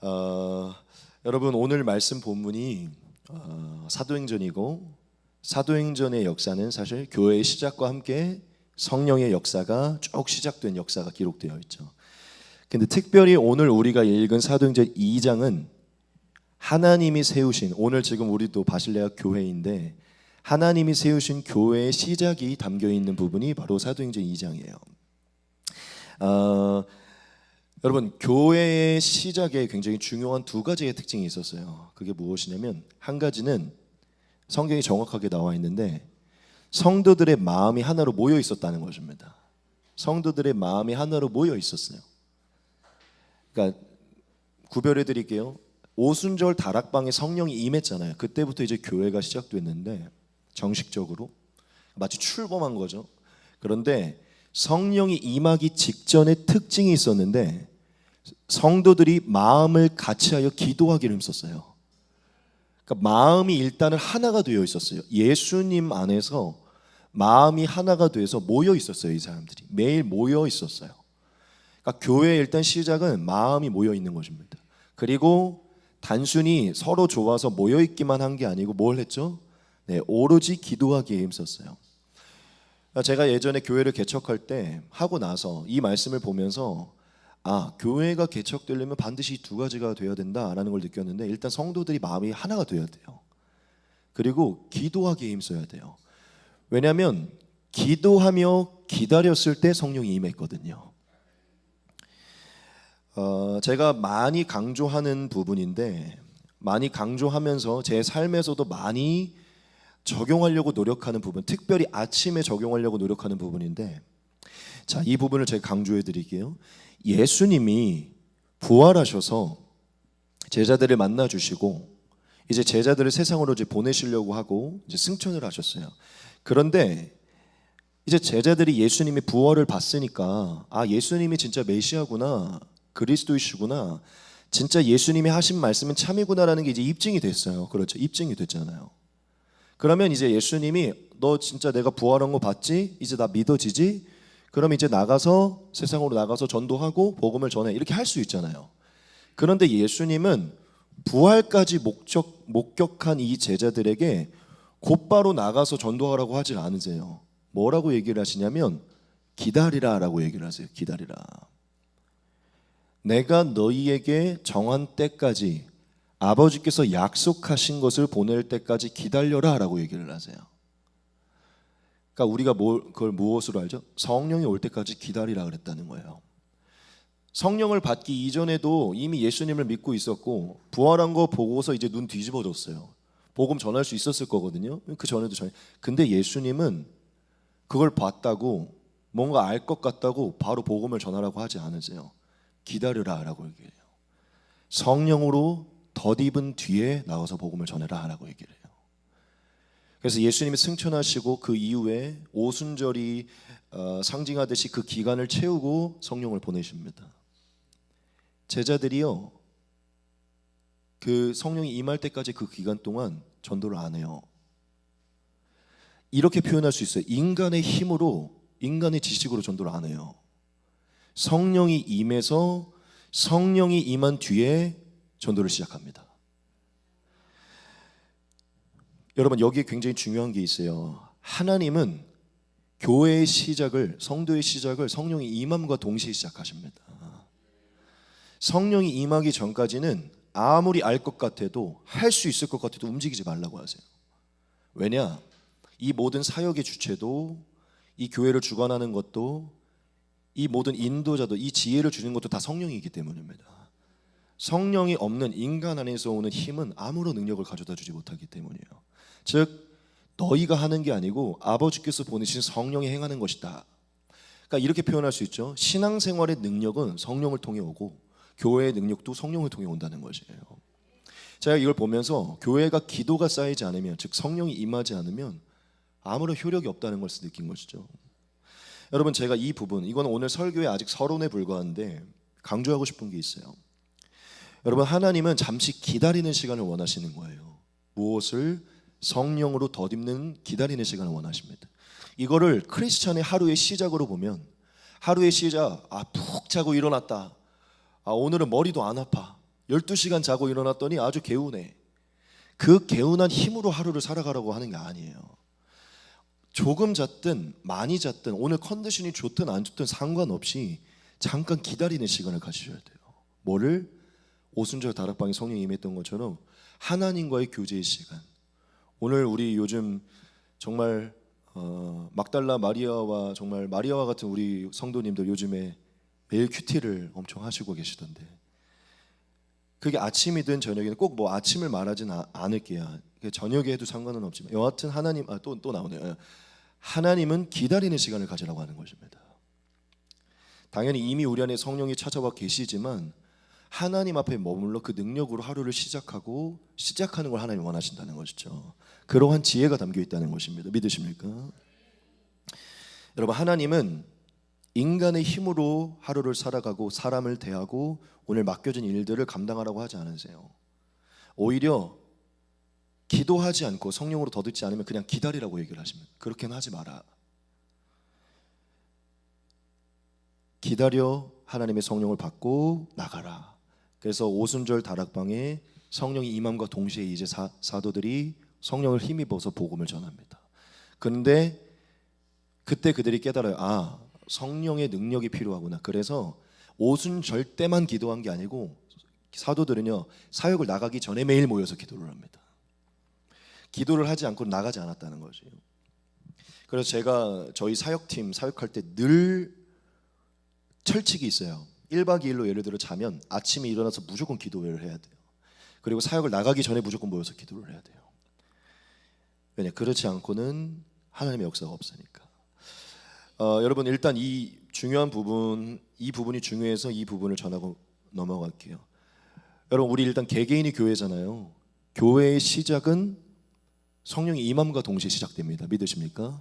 어, 여러분 오늘 말씀 본문이 사도행전이고 사도행전의 역사는 사실 교회의 시작과 함께 성령의 역사가 쭉 시작된 역사가 기록되어 있죠. 근데 특별히 오늘 우리가 읽은 사도행전 2장은 하나님이 세우신, 오늘 지금 우리도 바실레아 교회인데 하나님이 세우신 교회의 시작이 담겨 있는 부분이 바로 사도행전 2장이에요. 여러분, 교회의 시작에 굉장히 중요한 두 가지의 특징이 있었어요. 그게 무엇이냐면, 한 가지는 성경이 정확하게 나와 있는데 성도들의 마음이 하나로 모여 있었다는 것입니다. 성도들의 마음이 하나로 모여 있었어요. 그러니까 구별해 드릴게요. 오순절 다락방에 성령이 임했잖아요. 그때부터 이제 교회가 시작됐는데 정식적으로 마치 출범한 거죠. 그런데 성령이 임하기 직전에 특징이 있었는데 성도들이 마음을 같이하여 기도하기를 힘썼어요. 그러니까 마음이 일단은 하나가 되어 있었어요. 예수님 안에서 마음이 하나가 돼서 모여 있었어요. 이 사람들이 매일 모여 있었어요. 그러니까 교회의 일단 시작은 마음이 모여 있는 것입니다. 그리고 단순히 서로 좋아서 모여 있기만 한 게 아니고 뭘 했죠? 네, 오로지 기도하기에 힘썼어요. 제가 예전에 교회를 개척할 때 하고 나서 이 말씀을 보면서 교회가 개척되려면 반드시 두 가지가 되어야 된다라는 걸 느꼈는데, 일단 성도들이 마음이 하나가 되어야 돼요. 그리고 기도하기에 힘써야 돼요. 왜냐하면 기도하며 기다렸을 때 성령이 임했거든요. 제가 많이 강조하는 부분인데, 많이 강조하면서 제 삶에서도 많이 적용하려고 노력하는 부분, 특별히 아침에 적용하려고 노력하는 부분인데, 자, 이 부분을 제가 강조해 드릴게요. 예수님이 부활하셔서 제자들을 만나 주시고 이제 제자들을 세상으로 이제 보내시려고 하고 이제 승천을 하셨어요. 그런데 이제 제자들이 예수님의 부활을 봤으니까 예수님이 진짜 메시아구나, 그리스도이시구나, 진짜 예수님이 하신 말씀은 참이구나라는 게 이제 입증이 됐어요. 그렇죠? 입증이 됐잖아요. 그러면 이제 예수님이 너 진짜 내가 부활한 거 봤지? 이제 나 믿어지지? 그럼 이제 나가서 세상으로 나가서 전도하고 복음을 전해, 이렇게 할 수 있잖아요. 그런데 예수님은 부활까지 목격한 이 제자들에게 곧바로 나가서 전도하라고 하질 않으세요. 뭐라고 얘기를 하시냐면 기다리라 라고 얘기를 하세요. 기다리라. 내가 너희에게 정한 때까지, 아버지께서 약속하신 것을 보낼 때까지 기다려라 라고 얘기를 하세요. 그러니까 우리가 그걸 무엇으로 알죠? 성령이 올 때까지 기다리라 그랬다는 거예요. 성령을 받기 이전에도 이미 예수님을 믿고 있었고 부활한 거 보고서 이제 눈 뒤집어졌어요. 복음 전할 수 있었을 거거든요. 그 전에도 근데 예수님은 그걸 봤다고, 뭔가 알 것 같다고 바로 복음을 전하라고 하지 않으세요. 기다려라 라고 얘기해요. 성령으로 덧입은 뒤에 나와서 복음을 전해라 라고 얘기를 해요. 그래서 예수님이 승천하시고 그 이후에 오순절이 상징하듯이 그 기간을 채우고 성령을 보내십니다. 제자들이요, 그 성령이 임할 때까지 그 기간 동안 전도를 안 해요. 이렇게 표현할 수 있어요. 인간의 힘으로, 인간의 지식으로 전도를 안 해요. 성령이 임해서 성령이 임한 뒤에 전도를 시작합니다. 여러분, 여기에 굉장히 중요한 게 있어요. 하나님은 교회의 시작을, 성도의 시작을 성령이 임함과 동시에 시작하십니다. 성령이 임하기 전까지는 아무리 알 것 같아도, 할 수 있을 것 같아도 움직이지 말라고 하세요. 왜냐? 이 모든 사역의 주체도, 이 교회를 주관하는 것도, 이 모든 인도자도, 이 지혜를 주는 것도 다 성령이기 때문입니다. 성령이 없는 인간 안에서 오는 힘은 아무런 능력을 가져다 주지 못하기 때문이에요. 즉 너희가 하는 게 아니고 아버지께서 보내신 성령이 행하는 것이다. 그러니까 이렇게 표현할 수 있죠. 신앙생활의 능력은 성령을 통해 오고 교회의 능력도 성령을 통해 온다는 것이에요. 제가 이걸 보면서 교회가 기도가 쌓이지 않으면, 즉 성령이 임하지 않으면 아무런 효력이 없다는 것을 느낀 것이죠. 여러분, 제가 이 부분, 이건 오늘 설교에 아직 서론에 불과한데 강조하고 싶은 게 있어요. 여러분, 하나님은 잠시 기다리는 시간을 원하시는 거예요. 무엇을? 성령으로 덧입는 기다리는 시간을 원하십니다. 이거를 크리스찬의 하루의 시작으로 보면, 하루의 시작, 푹 자고 일어났다, 오늘은 머리도 안 아파, 12시간 자고 일어났더니 아주 개운해. 그 개운한 힘으로 하루를 살아가라고 하는 게 아니에요. 조금 잤든 많이 잤든 오늘 컨디션이 좋든 안 좋든 상관없이 잠깐 기다리는 시간을 가지셔야 돼요. 뭐를? 오순절 다락방에 성령이 임했던 것처럼 하나님과의 교제의 시간. 오늘 우리 요즘 정말 막달라 마리아와 정말 마리아와 같은 우리 성도님들 요즘에 매일 큐티를 엄청 하시고 계시던데, 그게 아침이든 저녁이든 꼭 뭐 아침을 말하진 않을게요. 저녁에 해도 상관은 없지만 여하튼 하나님 또 나오네요. 하나님은 기다리는 시간을 가지라고 하는 것입니다. 당연히 이미 우리 안에 성령이 찾아와 계시지만 하나님 앞에 머물러 그 능력으로 하루를 시작하는 걸 하나님이 원하신다는 것이죠. 그러한 지혜가 담겨 있다는 것입니다. 믿으십니까? 여러분, 하나님은 인간의 힘으로 하루를 살아가고 사람을 대하고 오늘 맡겨진 일들을 감당하라고 하지 않으세요. 오히려 기도하지 않고 성령으로 더듬지 않으면 그냥 기다리라고 얘기를 하십니다. 그렇게는 하지 마라. 기다려 하나님의 성령을 받고 나가라. 그래서 오순절 다락방에 성령이 임함과 동시에 이제 사도들이 성령을 힘입어서 복음을 전합니다. 그런데 그때 그들이 깨달아요. 성령의 능력이 필요하구나. 그래서 오순절 때만 기도한 게 아니고 사도들은요, 사역을 나가기 전에 매일 모여서 기도를 합니다. 기도를 하지 않고 나가지 않았다는 거죠. 그래서 제가 저희 사역팀 사역할 때 늘 철칙이 있어요. 1박 2일로 예를 들어 자면 아침에 일어나서 무조건 기도회를 해야 돼요. 그리고 사역을 나가기 전에 무조건 모여서 기도를 해야 돼요. 왜냐? 그렇지 않고는 하나님의 역사가 없으니까. 여러분, 일단 이 중요한 부분, 이 부분이 중요해서 이 부분을 전하고 넘어갈게요. 여러분, 우리 일단 개개인이 교회잖아요. 교회의 시작은 성령의 임함과 동시에 시작됩니다. 믿으십니까?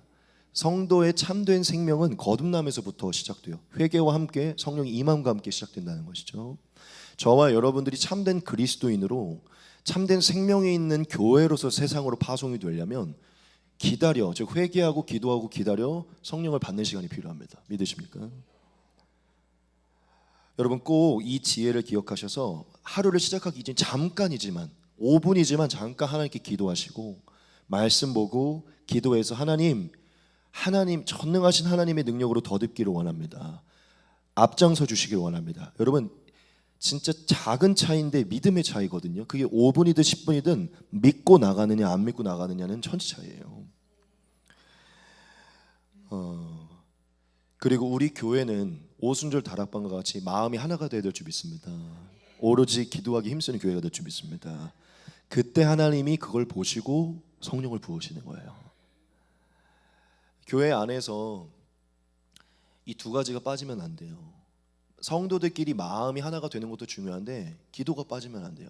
성도의 참된 생명은 거듭남에서부터 시작돼요. 회개와 함께 성령의 임함과 함께 시작된다는 것이죠. 저와 여러분들이 참된 그리스도인으로 참된 생명이 있는 교회로서 세상으로 파송이 되려면 기다려, 즉 회개하고 기도하고 기다려 성령을 받는 시간이 필요합니다. 믿으십니까? 여러분, 꼭 이 지혜를 기억하셔서 하루를 시작하기 전 잠깐이지만 5분이지만 잠깐 하나님께 기도하시고 말씀 보고 기도해서 하나님 전능하신 하나님의 능력으로 더듬기를 원합니다. 앞장서 주시길 원합니다. 여러분, 진짜 작은 차이인데 믿음의 차이거든요. 그게 5분이든 10분이든 믿고 나가느냐 안 믿고 나가느냐는 천지 차이예요. 그리고 우리 교회는 오순절 다락방과 같이 마음이 하나가 되어야 될 줄 믿습니다. 오로지 기도하기 힘쓰는 교회가 될 줄 믿습니다. 그때 하나님이 그걸 보시고 성령을 부으시는 거예요. 교회 안에서 이 두 가지가 빠지면 안 돼요. 성도들끼리 마음이 하나가 되는 것도 중요한데 기도가 빠지면 안 돼요.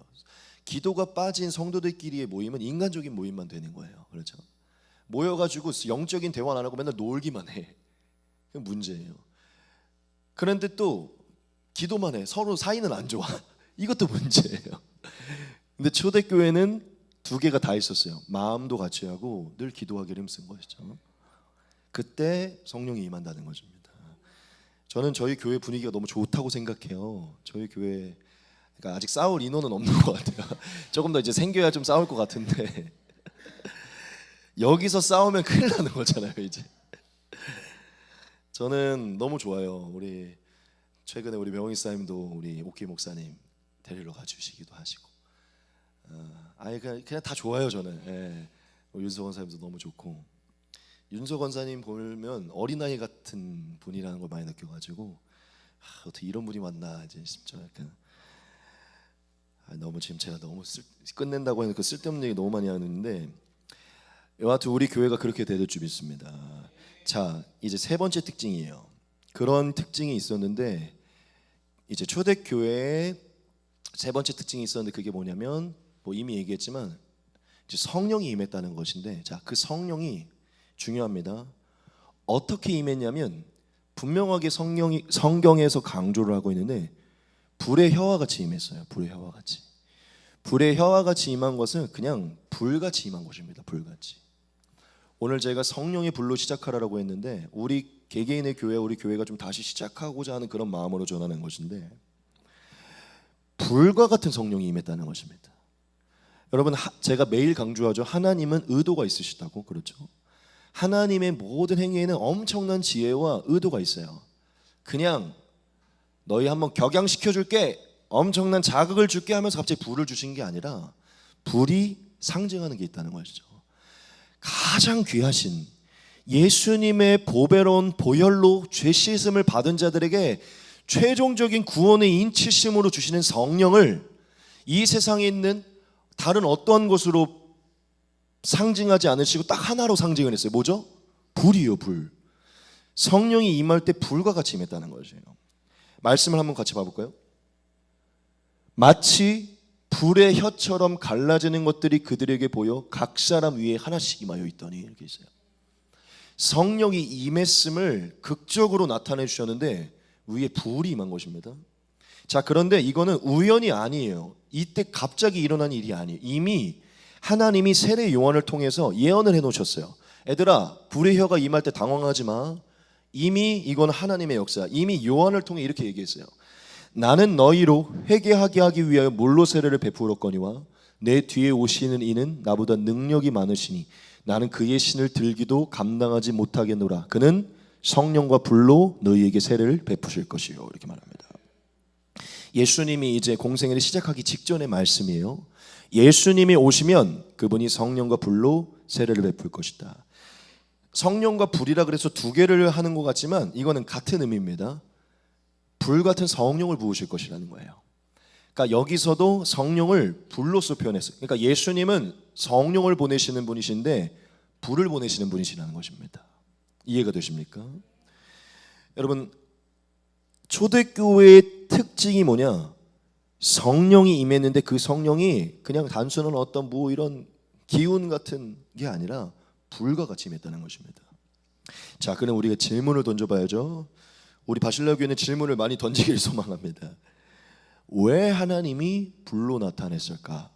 기도가 빠진 성도들끼리의 모임은 인간적인 모임만 되는 거예요. 그렇죠? 모여가지고 영적인 대화 안 하고 맨날 놀기만 해. 그게 문제예요. 그런데 또 기도만 해. 서로 사이는 안 좋아. 이것도 문제예요. 근데 초대교회는 두 개가 다 있었어요. 마음도 같이 하고 늘 기도하기를 힘쓴 것이죠. 그때 성령이 임한다는 것입니다. 저는 저희 교회 분위기가 너무 좋다고 생각해요. 저희 교회, 그러니까 아직 싸울 인원은 없는 것 같아요. 조금 더 이제 생겨야 좀 싸울 것 같은데 여기서 싸우면 큰일 나는 거잖아요. 이제 저는 너무 좋아요. 우리 최근에 우리 명희 사님도 우리 오키 목사님 데리러 가주시기도 하시고, 아예 그냥 다 좋아요. 저는. 예. 윤석 원사님도 너무 좋고, 윤석 원사님 보면 어린아이 같은 분이라는 걸 많이 느껴가지고 어떻게 이런 분이 왔나 이제 싶죠. 약간 너무 지금 제가 너무 끝낸다고 하는 그 쓸데없는 얘기 너무 많이 하는데, 여하튼 우리 교회가 그렇게 될 줄 믿습니다. 자, 이제 세 번째 특징이에요. 그런 특징이 있었는데 이제 초대교회의 세 번째 특징이 있었는데 그게 뭐냐면 뭐 이미 얘기했지만 이제 성령이 임했다는 것인데, 자, 그 성령이 중요합니다. 어떻게 임했냐면 분명하게 성경에서 강조를 하고 있는데 불의 혀와 같이 임했어요. 불의 혀와 같이. 불의 혀와 같이 임한 것은 그냥 불같이 임한 것입니다. 불같이. 오늘 제가 성령의 불로 시작하라고 했는데 우리 개개인의 교회, 우리 교회가 좀 다시 시작하고자 하는 그런 마음으로 전하는 것인데, 불과 같은 성령이 임했다는 것입니다. 여러분, 제가 매일 강조하죠. 하나님은 의도가 있으시다고. 그렇죠? 하나님의 모든 행위에는 엄청난 지혜와 의도가 있어요. 그냥 너희 한번 격양시켜줄게, 엄청난 자극을 줄게 하면서 갑자기 불을 주신 게 아니라 불이 상징하는 게 있다는 것이죠. 가장 귀하신 예수님의 보배로운 보혈로 죄 씻음을 받은 자들에게 최종적인 구원의 인치심으로 주시는 성령을 이 세상에 있는 다른 어떤 것으로 상징하지 않으시고 딱 하나로 상징을 했어요. 뭐죠? 불이요, 불. 성령이 임할 때 불과 같이 임했다는 것이에요. 말씀을 한번 같이 봐볼까요? 마치 불의 혀처럼 갈라지는 것들이 그들에게 보여 각 사람 위에 하나씩 임하여 있더니, 이렇게 있어요. 성령이 임했음을 극적으로 나타내 주셨는데 위에 불이 임한 것입니다. 자, 그런데 이거는 우연이 아니에요. 이때 갑자기 일어난 일이 아니에요. 이미 하나님이 세례 요한을 통해서 예언을 해놓으셨어요. 애들아, 불의 혀가 임할 때 당황하지 마. 이미 이건 하나님의 역사. 이미 요한을 통해 이렇게 얘기했어요. 나는 너희로 회개하게 하기 위하여 물로 세례를 베풀었거니와 내 뒤에 오시는 이는 나보다 능력이 많으시니 나는 그의 신을 들기도 감당하지 못하겠노라. 그는 성령과 불로 너희에게 세례를 베푸실 것이요. 이렇게 말합니다. 예수님이 이제 공생애를 시작하기 직전의 말씀이에요. 예수님이 오시면 그분이 성령과 불로 세례를 베풀 것이다. 성령과 불이라 그래서 두 개를 하는 것 같지만 이거는 같은 의미입니다. 불 같은 성령을 부으실 것이라는 거예요. 그러니까 여기서도 성령을 불로서 표현했어요. 그러니까 예수님은 성령을 보내시는 분이신데 불을 보내시는 분이시라는 것입니다. 이해가 되십니까? 여러분, 초대교회의 특징이 뭐냐? 성령이 임했는데 그 성령이 그냥 단순한 어떤 뭐 이런 기운 같은 게 아니라 불과 같이 임했다는 것입니다. 자, 그럼 우리가 질문을 던져봐야죠. 우리 바실라 교회는 질문을 많이 던지기를 소망합니다. 왜 하나님이 불로 나타냈을까?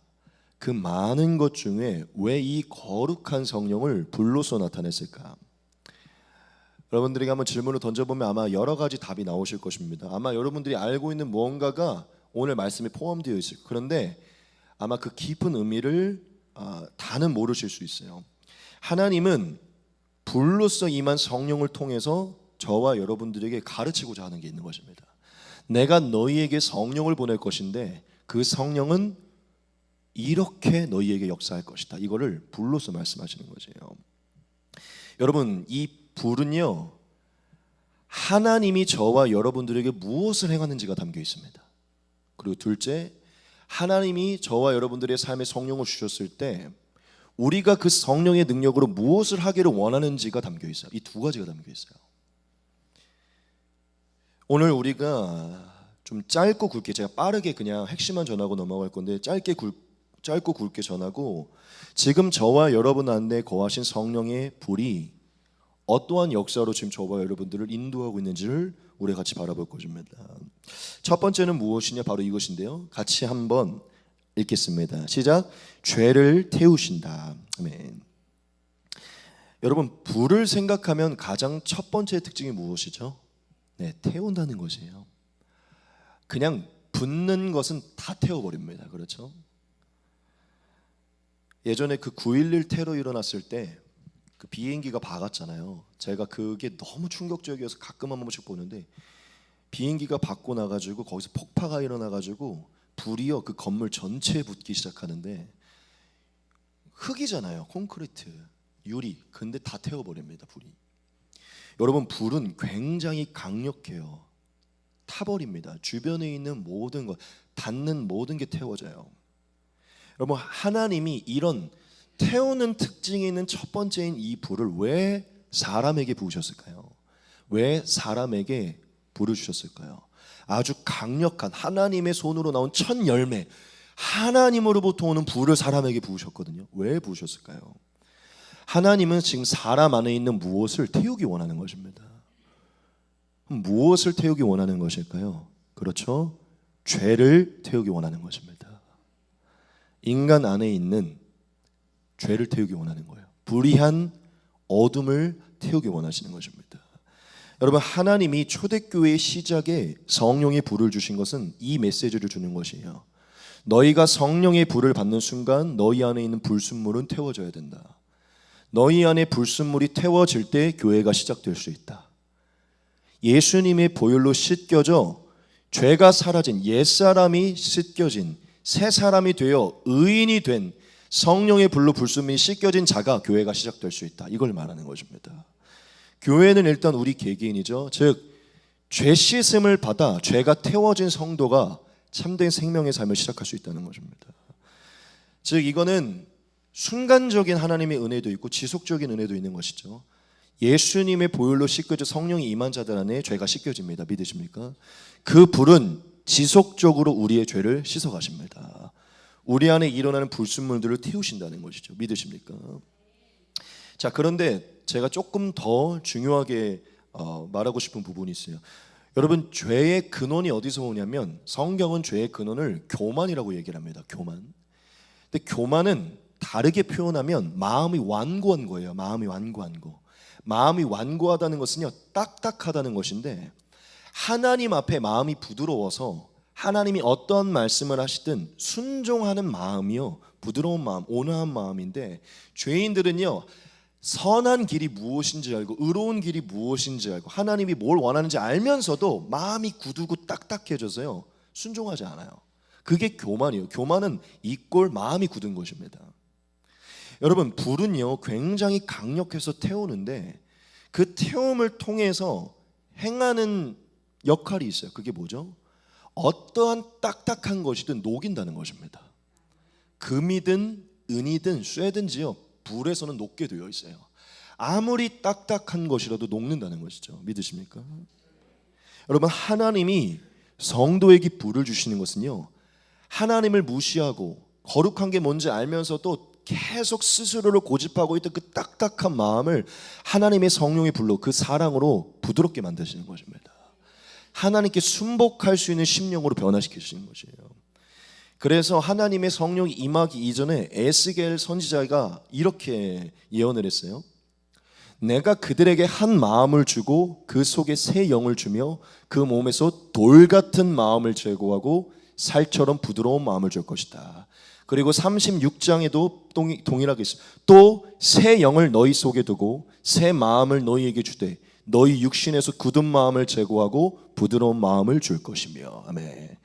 그 많은 것 중에 왜 이 거룩한 성령을 불로서 나타냈을까? 여러분들에게 한번 질문을 던져보면 아마 여러 가지 답이 나오실 것입니다. 아마 여러분들이 알고 있는 무언가가 오늘 말씀에 포함되어 있을 거예요. 그런데 아마 그 깊은 의미를 다는 모르실 수 있어요. 하나님은 불로서 임한 성령을 통해서 저와 여러분들에게 가르치고자 하는 게 있는 것입니다. 내가 너희에게 성령을 보낼 것인데 그 성령은 이렇게 너희에게 역사할 것이다. 이거를 불로서 말씀하시는 거예요. 여러분, 이 불은요, 하나님이 저와 여러분들에게 무엇을 행하는지가 담겨 있습니다. 그리고 둘째, 하나님이 저와 여러분들의 삶에 성령을 주셨을 때 우리가 그 성령의 능력으로 무엇을 하기를 원하는지가 담겨 있어요. 이 두 가지가 담겨 있어요. 오늘 우리가 좀 짧고 굵게, 제가 빠르게 그냥 핵심만 전하고 넘어갈 건데 짧고 굵게 전하고, 지금 저와 여러분 안에 거하신 성령의 불이 어떠한 역사로 지금 저와 여러분들을 인도하고 있는지를 우리 같이 바라볼 것입니다. 첫 번째는 무엇이냐? 바로 이것인데요. 같이 한번 읽겠습니다. 시작. 죄를 태우신다. 아멘. 여러분, 불을 생각하면 가장 첫 번째 특징이 무엇이죠? 네, 태운다는 것이에요. 그냥 붙는 것은 다 태워버립니다. 그렇죠? 예전에 그 9.11 테러 일어났을 때 그 비행기가 박았잖아요. 제가 그게 너무 충격적이어서 가끔 한 번씩 보는데, 비행기가 박고 나가지고 거기서 폭파가 일어나가지고 불이요 그 건물 전체에 붙기 시작하는데, 흙이잖아요. 콘크리트, 유리. 근데 다 태워버립니다. 불이. 여러분, 불은 굉장히 강력해요. 타버립니다. 주변에 있는 모든 것, 닿는 모든 게 태워져요. 여러분, 하나님이 이런 태우는 특징이 있는 첫 번째인 이 불을 왜 사람에게 부으셨을까요? 왜 사람에게 불을 주셨을까요? 아주 강력한 하나님의 손으로 나온 첫 열매, 하나님으로부터 오는 불을 사람에게 부으셨거든요. 왜 부으셨을까요? 하나님은 지금 사람 안에 있는 무엇을 태우기 원하는 것입니다. 무엇을 태우기 원하는 것일까요? 그렇죠? 죄를 태우기 원하는 것입니다. 인간 안에 있는 죄를 태우기 원하는 거예요. 불의한 어둠을 태우기 원하시는 것입니다. 여러분, 하나님이 초대교회의 시작에 성령의 불을 주신 것은 이 메시지를 주는 것이에요. 너희가 성령의 불을 받는 순간 너희 안에 있는 불순물은 태워져야 된다. 너희 안에 불순물이 태워질 때 교회가 시작될 수 있다. 예수님의 보혈로 씻겨져 죄가 사라진 옛사람이 씻겨진 새 사람이 되어 의인이 된 성령의 불로 불순물이 씻겨진 자가 교회가 시작될 수 있다. 이걸 말하는 것입니다. 교회는 일단 우리 개개인이죠. 즉 죄 씻음을 받아 죄가 태워진 성도가 참된 생명의 삶을 시작할 수 있다는 것입니다. 즉 이거는 순간적인 하나님의 은혜도 있고 지속적인 은혜도 있는 것이죠. 예수님의 보혈로 씻겨져 성령이 임한 자들 안에 죄가 씻겨집니다. 믿으십니까? 그 불은 지속적으로 우리의 죄를 씻어 가십니다. 우리 안에 일어나는 불순물들을 태우신다는 것이죠. 믿으십니까? 자, 그런데 제가 조금 더 중요하게 말하고 싶은 부분이 있어요. 여러분, 죄의 근원이 어디서 오냐면 성경은 죄의 근원을 교만이라고 얘기를 합니다. 교만. 근데 교만은 다르게 표현하면 마음이 완고한 거예요. 마음이 완고한 거. 마음이 완고하다는 것은요, 딱딱하다는 것인데 하나님 앞에 마음이 부드러워서 하나님이 어떤 말씀을 하시든 순종하는 마음이요, 부드러운 마음, 온화한 마음인데 죄인들은요, 선한 길이 무엇인지 알고 의로운 길이 무엇인지 알고 하나님이 뭘 원하는지 알면서도 마음이 굳고 딱딱해져서요 순종하지 않아요. 그게 교만이에요. 교만은 이꼴 마음이 굳은 것입니다. 여러분, 불은요 굉장히 강력해서 태우는데 그 태움을 통해서 행하는 역할이 있어요. 그게 뭐죠? 어떠한 딱딱한 것이든 녹인다는 것입니다. 금이든 은이든 쇠든지요, 불에서는 녹게 되어 있어요. 아무리 딱딱한 것이라도 녹는다는 것이죠. 믿으십니까? 여러분, 하나님이 성도에게 불을 주시는 것은요, 하나님을 무시하고 거룩한 게 뭔지 알면서도 계속 스스로를 고집하고 있던 그 딱딱한 마음을 하나님의 성령의 불로, 그 사랑으로 부드럽게 만드시는 것입니다. 하나님께 순복할 수 있는 심령으로 변화시키시는 것이에요. 그래서 하나님의 성령이 임하기 이전에 에스겔 선지자가 이렇게 예언을 했어요. 내가 그들에게 한 마음을 주고 그 속에 새 영을 주며 그 몸에서 돌 같은 마음을 제거하고 살처럼 부드러운 마음을 줄 것이다. 그리고 36장에도 동일하게 있어요. 또 새 영을 너희 속에 두고 새 마음을 너희에게 주되 너희 육신에서 굳은 마음을 제거하고 부드러운 마음을 줄 것이며. 아멘.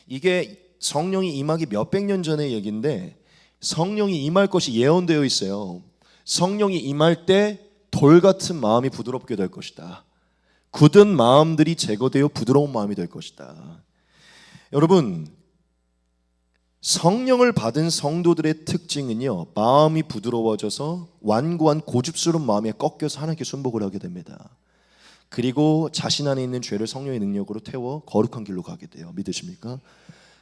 이게 성령이 임하기 몇백 년 전의 얘기인데 성령이 임할 것이 예언되어 있어요. 성령이 임할 때 돌 같은 마음이 부드럽게 될 것이다. 굳은 마음들이 제거되어 부드러운 마음이 될 것이다. 여러분, 성령을 받은 성도들의 특징은요, 마음이 부드러워져서 완고한 고집스러운 마음에 꺾여서 하나님께 순복을 하게 됩니다. 그리고 자신 안에 있는 죄를 성령의 능력으로 태워 거룩한 길로 가게 돼요. 믿으십니까?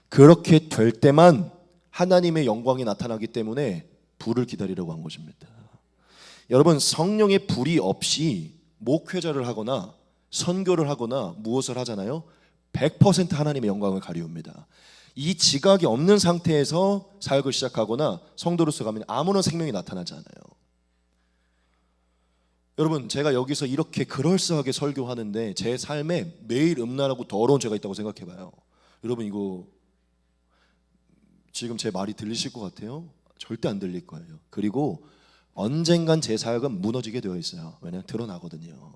그렇게 될 때만 하나님의 영광이 나타나기 때문에 불을 기다리라고 한 것입니다. 여러분, 성령의 불이 없이 목회자를 하거나 선교를 하거나 무엇을 하잖아요, 100% 하나님의 영광을 가리웁니다. 이 지각이 없는 상태에서 사역을 시작하거나 성도로서 가면 아무런 생명이 나타나지 않아요. 여러분, 제가 여기서 이렇게 그럴싸하게 설교하는데 제 삶에 매일 음란하고 더러운 죄가 있다고 생각해봐요. 여러분, 이거 지금 제 말이 들리실 것 같아요? 절대 안 들릴 거예요. 그리고 언젠간 제 사역은 무너지게 되어 있어요. 왜냐하면 드러나거든요.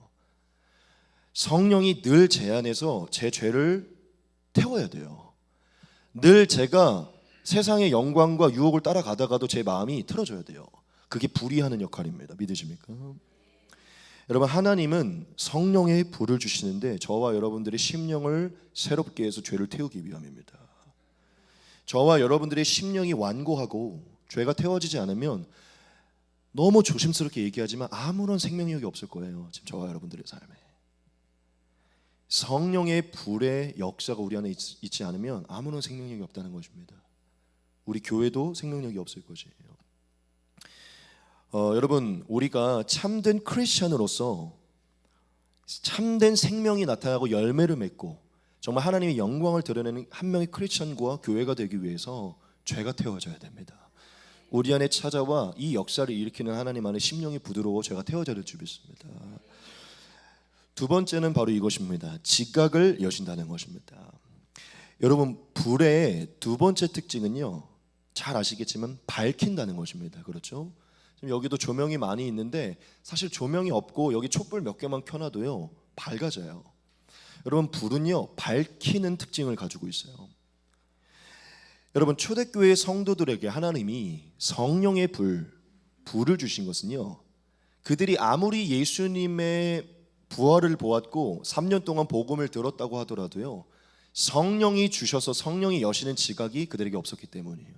성령이 늘 제 안에서 제 죄를 태워야 돼요. 늘 제가 세상의 영광과 유혹을 따라가다가도 제 마음이 틀어져야 돼요. 그게 불이 하는 역할입니다. 믿으십니까? 여러분, 하나님은 성령의 불을 주시는데 저와 여러분들의 심령을 새롭게 해서 죄를 태우기 위함입니다. 저와 여러분들의 심령이 완고하고 죄가 태워지지 않으면 너무 조심스럽게 얘기하지만 아무런 생명력이 없을 거예요. 지금 저와 여러분들의 삶에 성령의 불의 역사가 우리 안에 있지 않으면 아무런 생명력이 없다는 것입니다. 우리 교회도 생명력이 없을 것이에요. 여러분, 우리가 참된 크리스천으로서 참된 생명이 나타나고 열매를 맺고 정말 하나님의 영광을 드러내는 한 명의 크리스천과 교회가 되기 위해서 죄가 태워져야 됩니다. 우리 안에 찾아와 이 역사를 일으키는 하나님 안에 심령이 부드러워 죄가 태워져야 줄 믿습니다. 두 번째는 바로 이것입니다. 지각을 여신다는 것입니다. 여러분, 불의 두 번째 특징은요, 잘 아시겠지만 밝힌다는 것입니다. 그렇죠? 지금 여기도 조명이 많이 있는데 사실 조명이 없고 여기 촛불 몇 개만 켜놔도요 밝아져요. 여러분, 불은요 밝히는 특징을 가지고 있어요. 여러분, 초대교회 성도들에게 하나님이 성령의 불을 주신 것은요, 그들이 아무리 예수님의 부활을 보았고 3년 동안 복음을 들었다고 하더라도요, 성령이 주셔서 성령이 여시는 지각이 그들에게 없었기 때문이에요.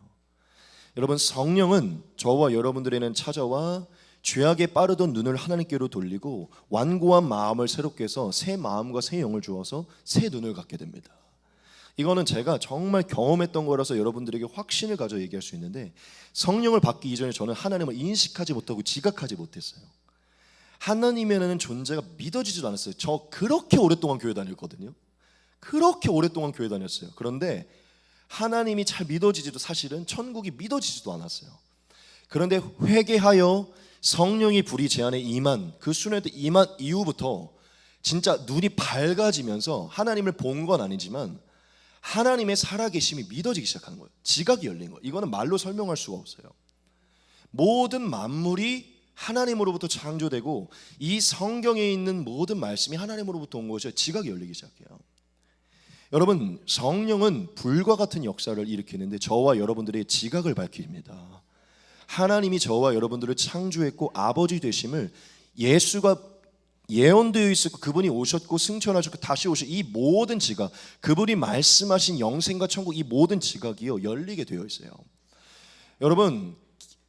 여러분, 성령은 저와 여러분들에게는 찾아와 죄악에 빠르던 눈을 하나님께로 돌리고 완고한 마음을 새롭게 해서 새 마음과 새 영을 주어서 새 눈을 갖게 됩니다. 이거는 제가 정말 경험했던 거라서 여러분들에게 확신을 가져 얘기할 수 있는데, 성령을 받기 이전에 저는 하나님을 인식하지 못하고 지각하지 못했어요. 하나님이라는 존재가 믿어지지도 않았어요. 저 그렇게 오랫동안 교회 다녔거든요. 그렇게 오랫동안 교회 다녔어요. 그런데 하나님이 잘 믿어지지도, 사실은 천국이 믿어지지도 않았어요. 그런데 회개하여 성령이 불이 제 안에 임한 그 순회때 임한 이후부터 진짜 눈이 밝아지면서 하나님을 본 건 아니지만 하나님의 살아계심이 믿어지기 시작하는 거예요. 지각이 열린 거예요. 이거는 말로 설명할 수가 없어요. 모든 만물이 하나님으로부터 창조되고 이 성경에 있는 모든 말씀이 하나님으로부터 온 것이 지각이 열리기 시작해요. 여러분, 성령은 불과 같은 역사를 일으키는데 저와 여러분들의 지각을 밝힙니다. 하나님이 저와 여러분들을 창조했고 아버지 되심을 예수가 예언되어 있었고 그분이 오셨고 승천하셨고 다시 오실 이 모든 지각, 그분이 말씀하신 영생과 천국, 이 모든 지각이요 열리게 되어 있어요. 여러분,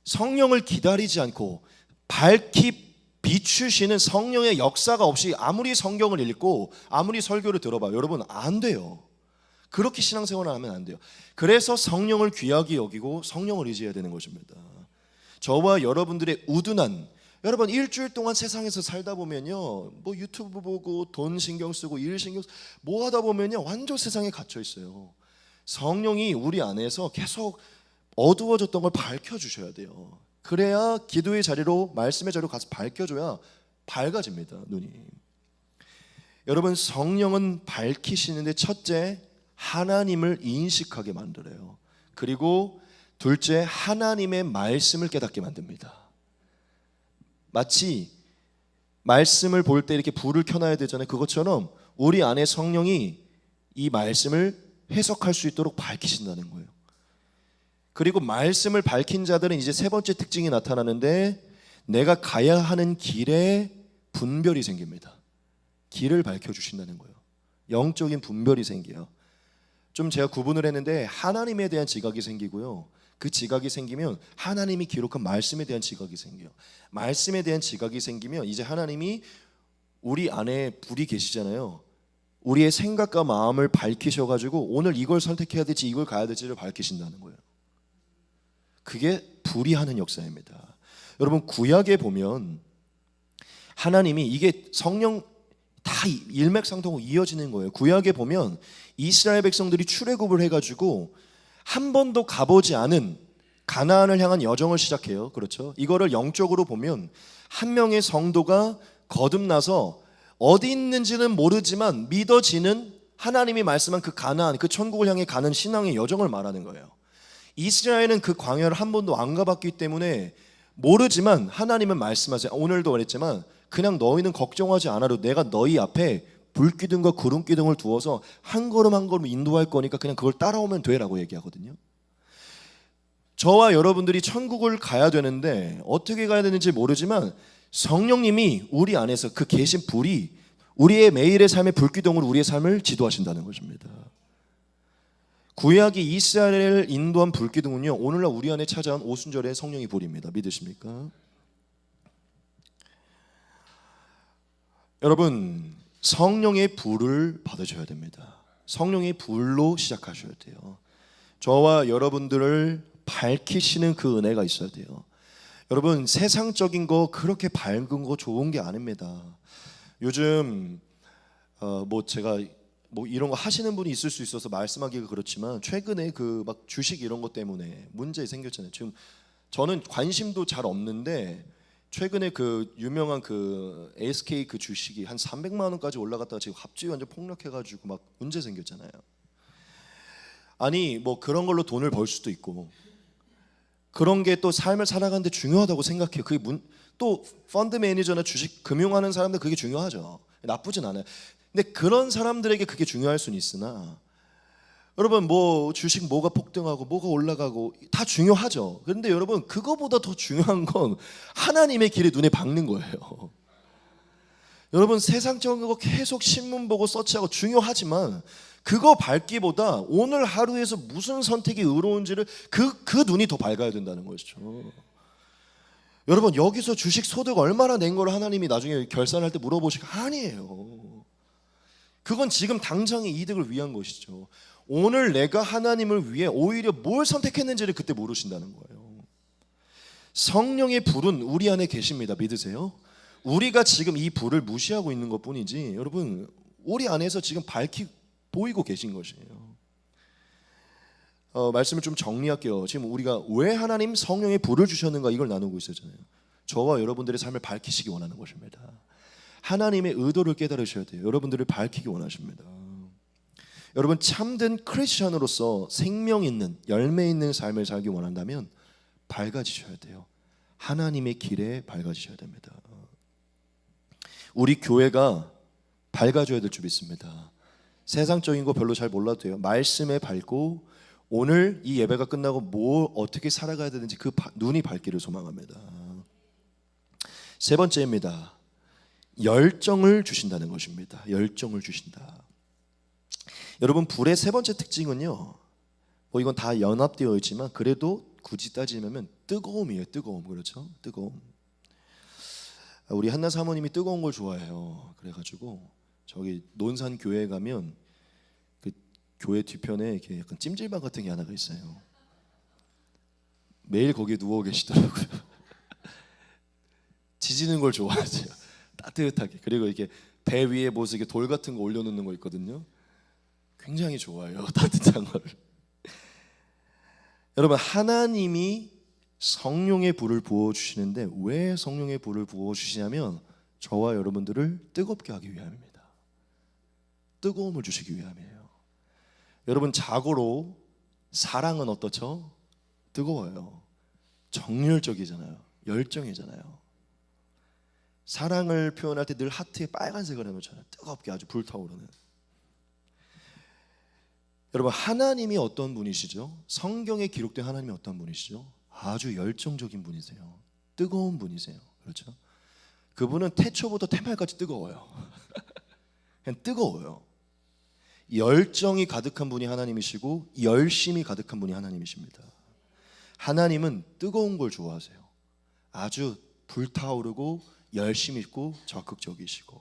성령을 기다리지 않고 밝히 비추시는 성령의 역사가 없이 아무리 성경을 읽고 아무리 설교를 들어봐요, 여러분 안 돼요. 그렇게 신앙생활을 하면 안 돼요. 그래서 성령을 귀하게 여기고 성령을 의지해야 되는 것입니다. 저와 여러분들의 우둔한, 여러분 일주일 동안 세상에서 살다 보면요, 뭐 유튜브 보고 돈 신경 쓰고 일 신경 쓰고 뭐 하다 보면요 완전 세상에 갇혀 있어요. 성령이 우리 안에서 계속 어두워졌던 걸 밝혀주셔야 돼요. 그래야 기도의 자리로, 말씀의 자리로 가서 밝혀줘야 밝아집니다, 눈이. 여러분, 성령은 밝히시는데 첫째, 하나님을 인식하게 만들어요. 그리고 둘째, 하나님의 말씀을 깨닫게 만듭니다. 마치 말씀을 볼 때 이렇게 불을 켜놔야 되잖아요. 그것처럼 우리 안에 성령이 이 말씀을 해석할 수 있도록 밝히신다는 거예요. 그리고 말씀을 밝힌 자들은 이제 세 번째 특징이 나타나는데, 내가 가야 하는 길에 분별이 생깁니다. 길을 밝혀주신다는 거예요. 영적인 분별이 생겨요. 좀 제가 구분을 했는데, 하나님에 대한 지각이 생기고요, 그 지각이 생기면 하나님이 기록한 말씀에 대한 지각이 생겨요. 말씀에 대한 지각이 생기면 이제 하나님이 우리 안에 불이 계시잖아요. 우리의 생각과 마음을 밝히셔가지고 오늘 이걸 선택해야 될지 이걸 가야 될지를 밝히신다는 거예요. 그게 불이 하는 역사입니다. 여러분, 구약에 보면 하나님이, 이게 성령 다 일맥상통으로 이어지는 거예요. 구약에 보면 이스라엘 백성들이 출애굽을 해가지고 한 번도 가보지 않은 가나안을 향한 여정을 시작해요. 그렇죠? 이거를 영적으로 보면 한 명의 성도가 거듭나서 어디 있는지는 모르지만 믿어지는, 하나님이 말씀한 그 가나안, 그 천국을 향해 가는 신앙의 여정을 말하는 거예요. 이스라엘은 그 광야를 한 번도 안 가봤기 때문에 모르지만 하나님은 말씀하세요. 오늘도 그랬지만 그냥 너희는 걱정하지 않아도 내가 너희 앞에 불기둥과 구름기둥을 두어서 한 걸음 한 걸음 인도할 거니까 그냥 그걸 따라오면 돼라고 얘기하거든요. 저와 여러분들이 천국을 가야 되는데 어떻게 가야 되는지 모르지만 성령님이 우리 안에서 그 계신 불이 우리의 매일의 삶의 불기둥으로 우리의 삶을 지도하신다는 것입니다. 구약이 이스라엘을 인도한 불기둥은요, 오늘날 우리 안에 찾아온 오순절의 성령의 불입니다. 믿으십니까? 여러분, 성령의 불을 받으셔야 됩니다. 성령의 불로 시작하셔야 돼요. 저와 여러분들을 밝히시는 그 은혜가 있어야 돼요. 여러분, 세상적인 거 그렇게 밝은 거 좋은 게 아닙니다. 요즘 제가 이런 거 하시는 분이 있을 수 있어서 말씀하기가 그렇지만 최근에 그 막 주식 이런 것 때문에 문제 생겼잖아요. 지금 저는 관심도 잘 없는데 최근에 그 유명한 그 SK 그 주식이 한 300만 원까지 올라갔다가 지금 갑자기 완전 폭락해가지고 막 문제 생겼잖아요. 아니 뭐 그런 걸로 돈을 벌 수도 있고 그런 게 또 삶을 살아가는데 중요하다고 생각해요. 그게 또 펀드 매니저나 주식 금융하는 사람들 그게 중요하죠. 나쁘진 않아요. 근데 그런 사람들에게 그게 중요할 수는 있으나 여러분 뭐 주식 뭐가 폭등하고 뭐가 올라가고 다 중요하죠. 그런데 여러분 그거보다 더 중요한 건 하나님의 길에 눈에 박는 거예요. 여러분 세상적인 거 계속 신문 보고 서치하고 중요하지만 그거 밟기보다 오늘 하루에서 무슨 선택이 의로운지를 그 눈이 더 밝아야 된다는 것이죠. 여러분 여기서 주식 소득 얼마나 낸 걸 하나님이 나중에 결산할 때 물어보시고 아니에요. 그건 지금 당장의 이득을 위한 것이죠. 오늘 내가 하나님을 위해 오히려 뭘 선택했는지를 그때 모르신다는 거예요. 성령의 불은 우리 안에 계십니다. 믿으세요? 우리가 지금 이 불을 무시하고 있는 것뿐이지 여러분 우리 안에서 지금 보이고 계신 것이에요. 말씀을 좀 정리할게요. 지금 우리가 왜 하나님 성령의 불을 주셨는가 이걸 나누고 있었잖아요. 저와 여러분들의 삶을 밝히시기 원하는 것입니다. 하나님의 의도를 깨달으셔야 돼요. 여러분들을 밝히기 원하십니다. 여러분 참된 크리스천으로서 생명 있는 열매 있는 삶을 살기 원한다면 밝아지셔야 돼요. 하나님의 길에 밝아지셔야 됩니다. 우리 교회가 밝아져야 될 줄 믿습니다. 세상적인 거 별로 잘 몰라도 돼요. 말씀에 밝고 오늘 이 예배가 끝나고 뭐 어떻게 살아가야 되는지 그 눈이 밝기를 소망합니다. 세 번째입니다. 열정을 주신다는 것입니다. 열정을 주신다. 여러분 불의 세 번째 특징은요. 뭐 이건 다 연합되어 있지만 그래도 굳이 따지면 뜨거움이에요. 뜨거움. 그렇죠? 뜨거움. 우리 한나 사모님이 뜨거운 걸 좋아해요. 그래가지고 저기 논산 교회에 가면 그 교회 뒤편에 이렇게 약간 찜질방 같은 게 하나가 있어요. 매일 거기에 누워 계시더라고요. 지지는 걸 좋아하세요. 따뜻하게. 그리고 이렇게 배 위에 뭐 이렇게 돌 같은 거 올려놓는 거 있거든요. 굉장히 좋아요. 따뜻한 걸. 여러분 하나님이 성령의 불을 부어주시는데 왜 성령의 불을 부어주시냐면 저와 여러분들을 뜨겁게 하기 위함입니다. 뜨거움을 주시기 위함이에요. 여러분 자고로 사랑은 어떻죠? 뜨거워요. 정열적이잖아요. 열정이잖아요. 사랑을 표현할 때 늘 하트에 빨간색을 해놓잖아요. 뜨겁게 아주 불타오르는. 여러분 하나님이 어떤 분이시죠? 성경에 기록된 하나님이 어떤 분이시죠? 아주 열정적인 분이세요. 뜨거운 분이세요. 그렇죠? 그분은 태초부터 태말까지 뜨거워요. 그냥 뜨거워요. 열정이 가득한 분이 하나님이시고 열심이 가득한 분이 하나님이십니다. 하나님은 뜨거운 걸 좋아하세요. 아주 불타오르고 열심 있고 적극적이시고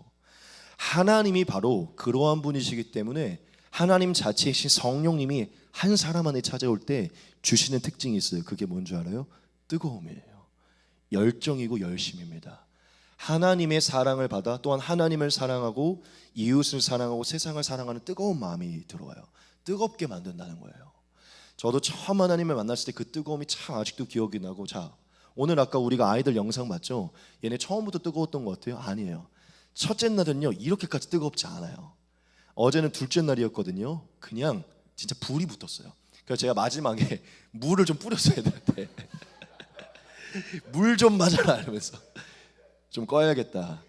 하나님이 바로 그러한 분이시기 때문에 하나님 자체이신 성령님이 한 사람 안에 찾아올 때 주시는 특징이 있어요. 그게 뭔지 알아요? 뜨거움이에요. 열정이고 열심입니다. 하나님의 사랑을 받아 또한 하나님을 사랑하고 이웃을 사랑하고 세상을 사랑하는 뜨거운 마음이 들어와요. 뜨겁게 만든다는 거예요. 저도 처음 하나님을 만났을 때 그 뜨거움이 참 아직도 기억이 나고 자 오늘 아까 우리가 아이들 영상 봤죠? 얘네 처음부터 뜨거웠던 것 같아요? 아니에요. 첫째 날은요 이렇게까지 뜨겁지 않아요. 어제는 둘째 날이었거든요. 그냥 진짜 불이 붙었어요. 그래서 제가 마지막에 물을 좀 뿌렸어야 되는데 물 좀 맞아라 이러면서 좀 꺼야겠다.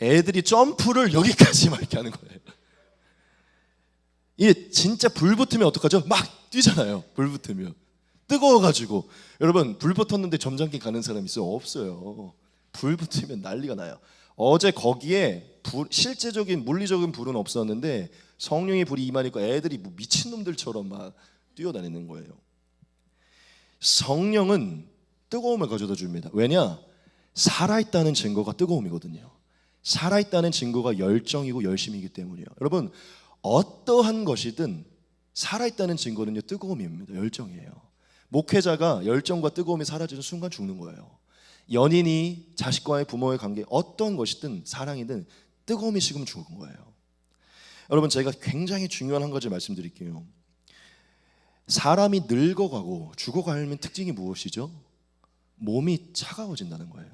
애들이 점프를 여기까지 막 이렇게 하는 거예요. 이게 진짜 불 붙으면 어떡하죠? 막 뛰잖아요. 불 붙으면 뜨거워가지고 여러분 불 붙었는데 점잖게 가는 사람 있어요? 없어요. 불 붙으면 난리가 나요. 어제 거기에 실제적인 물리적인 불은 없었는데 성령의 불이 임하니까 애들이 뭐 미친놈들처럼 막 뛰어다니는 거예요. 성령은 뜨거움을 가져다 줍니다. 왜냐? 살아있다는 증거가 뜨거움이거든요. 살아있다는 증거가 열정이고 열심이기 때문이에요. 여러분 어떠한 것이든 살아있다는 증거는요 뜨거움입니다. 열정이에요. 목회자가 열정과 뜨거움이 사라지는 순간 죽는 거예요. 연인이 자식과의 부모의 관계 어떤 것이든 사랑이든 뜨거움이 식으면 죽은 거예요. 여러분 제가 굉장히 중요한 한 가지 말씀드릴게요. 사람이 늙어가고 죽어가는 특징이 무엇이죠? 몸이 차가워진다는 거예요.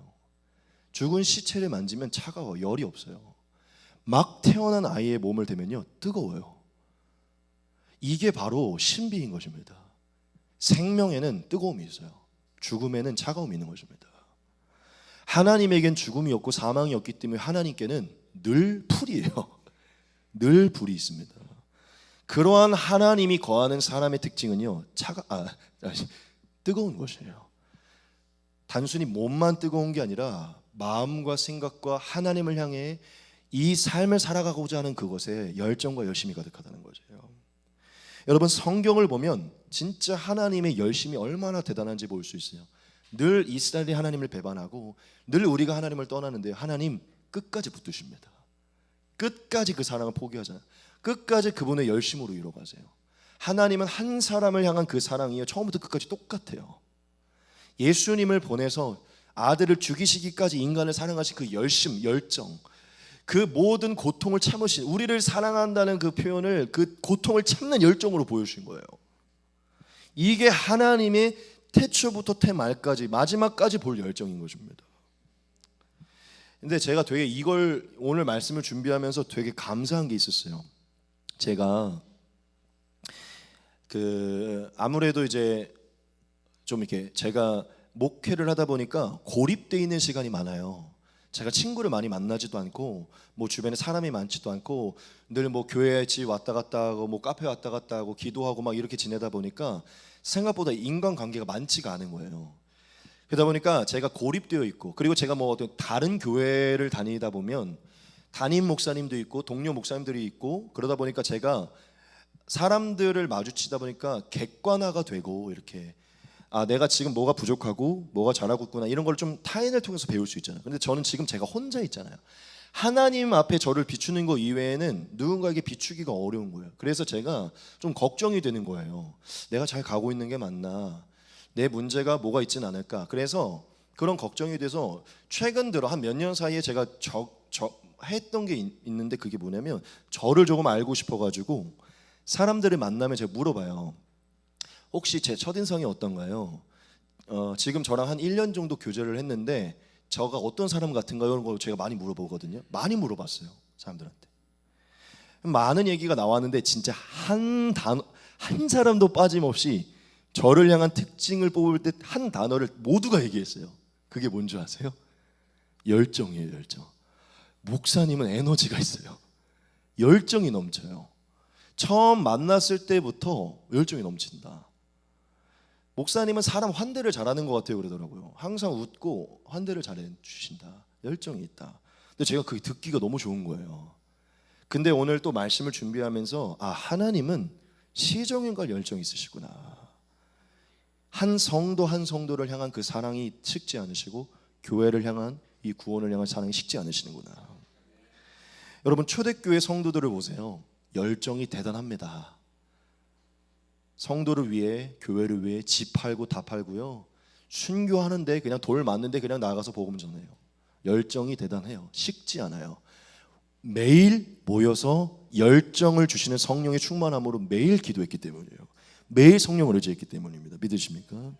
죽은 시체를 만지면 차가워, 열이 없어요. 막 태어난 아이의 몸을 대면요, 뜨거워요. 이게 바로 신비인 것입니다. 생명에는 뜨거움이 있어요. 죽음에는 차가움이 있는 것입니다. 하나님에겐 죽음이 없고 사망이 없기 때문에 하나님께는 늘 풀이에요. 늘 불이 있습니다. 그러한 하나님이 거하는 사람의 특징은요, 뜨거운 것이에요. 단순히 몸만 뜨거운 게 아니라 마음과 생각과 하나님을 향해 이 삶을 살아가고자 하는 그것에 열정과 열심이 가득하다는 거죠. 여러분, 성경을 보면 진짜 하나님의 열심이 얼마나 대단한지 볼 수 있어요. 늘 이스라엘이 하나님을 배반하고 늘 우리가 하나님을 떠나는데 하나님 끝까지 붙드십니다. 끝까지 그 사랑을 포기하잖아요. 끝까지 그분의 열심으로 이뤄가세요. 하나님은 한 사람을 향한 그 사랑이 처음부터 끝까지 똑같아요. 예수님을 보내서 아들을 죽이시기까지 인간을 사랑하신 그 열심, 열정, 그 모든 고통을 참으신, 우리를 사랑한다는 그 표현을 그 고통을 참는 열정으로 보여주신 거예요. 이게 하나님의 태초부터 태말까지 마지막까지 볼 열정인 것입니다. 근데 제가 되게 이걸 오늘 말씀을 준비하면서 되게 감사한 게 있었어요. 제가 아무래도 이제 좀 이렇게 제가 목회를 하다 보니까 고립되어 있는 시간이 많아요. 제가 친구를 많이 만나지도 않고 뭐 주변에 사람이 많지도 않고 늘 뭐 교회에 왔다 갔다 하고 뭐 카페 왔다 갔다 하고 기도하고 막 이렇게 지내다 보니까 생각보다 인간관계가 많지가 않은 거예요. 그러다 보니까 제가 고립되어 있고, 그리고 제가 뭐 어떤 다른 교회를 다니다 보면 담임 목사님도 있고 동료 목사님들이 있고, 그러다 보니까 제가 사람들을 마주치다 보니까 객관화가 되고, 이렇게 내가 지금 뭐가 부족하고 뭐가 잘하고 있구나, 이런 걸 좀 타인을 통해서 배울 수 있잖아요. 근데 저는 지금 제가 혼자 있잖아요. 하나님 앞에 저를 비추는 거 이외에는 누군가에게 비추기가 어려운 거예요. 그래서 제가 좀 걱정이 되는 거예요. 내가 잘 가고 있는 게 맞나? 내 문제가 뭐가 있진 않을까? 그래서 그런 걱정이 돼서 최근 들어 한 몇 년 사이에 제가 했던 게 있는데, 그게 뭐냐면 저를 조금 알고 싶어가지고 사람들을 만나면 제가 물어봐요. 혹시 제 첫인상이 어떤가요? 지금 저랑 한 1년 정도 교제를 했는데 저가 어떤 사람 같은가요? 이런 걸 제가 많이 물어보거든요. 많이 물어봤어요, 사람들한테. 많은 얘기가 나왔는데 진짜 한 사람도 빠짐없이 저를 향한 특징을 뽑을 때 한 단어를 모두가 얘기했어요. 그게 뭔지 아세요? 열정이에요, 열정. 목사님은 에너지가 있어요. 열정이 넘쳐요. 처음 만났을 때부터 열정이 넘친다. 목사님은 사람 환대를 잘하는 것 같아요, 그러더라고요. 항상 웃고 환대를 잘해 주신다. 열정이 있다. 근데 제가 그게 듣기가 너무 좋은 거예요. 근데 오늘 또 말씀을 준비하면서 하나님은 시종일관 열정이 있으시구나. 한 성도 한 성도를 향한 그 사랑이 식지 않으시고 교회를 향한 이 구원을 향한 사랑이 식지 않으시는구나. 여러분, 초대교회 성도들을 보세요. 열정이 대단합니다. 성도를 위해, 교회를 위해 집 팔고 다 팔고요. 순교하는데 그냥 돌 맞는데 그냥 나가서 복음 전해요. 열정이 대단해요. 식지 않아요. 매일 모여서 열정을 주시는 성령의 충만함으로 매일 기도했기 때문이에요. 매일 성령을 의지했기 때문입니다. 믿으십니까?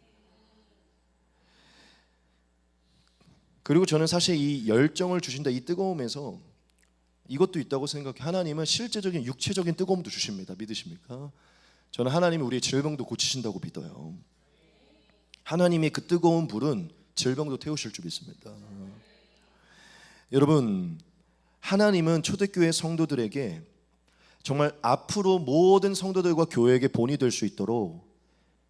그리고 저는 사실 이 열정을 주신다, 이 뜨거움에서 이것도 있다고 생각해요. 하나님은 실제적인 육체적인 뜨거움도 주십니다. 믿으십니까? 저는 하나님이 우리의 질병도 고치신다고 믿어요. 하나님의 그 뜨거운 불은 질병도 태우실 줄 믿습니다. 여러분, 하나님은 초대교회 성도들에게 정말 앞으로 모든 성도들과 교회에게 본이 될 수 있도록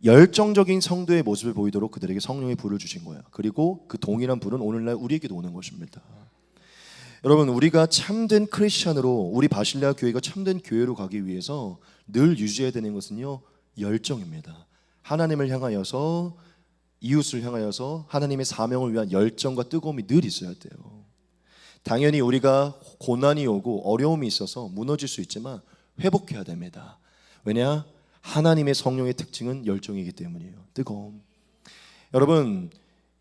열정적인 성도의 모습을 보이도록 그들에게 성령의 불을 주신 거예요. 그리고 그 동일한 불은 오늘날 우리에게도 오는 것입니다. 여러분, 우리가 참된 크리스찬으로, 우리 바실레아 교회가 참된 교회로 가기 위해서 늘 유지해야 되는 것은요, 열정입니다. 하나님을 향하여서, 이웃을 향하여서 하나님의 사명을 위한 열정과 뜨거움이 늘 있어야 돼요. 당연히 우리가 고난이 오고 어려움이 있어서 무너질 수 있지만 회복해야 됩니다. 왜냐? 하나님의 성령의 특징은 열정이기 때문이에요. 뜨거움. 여러분,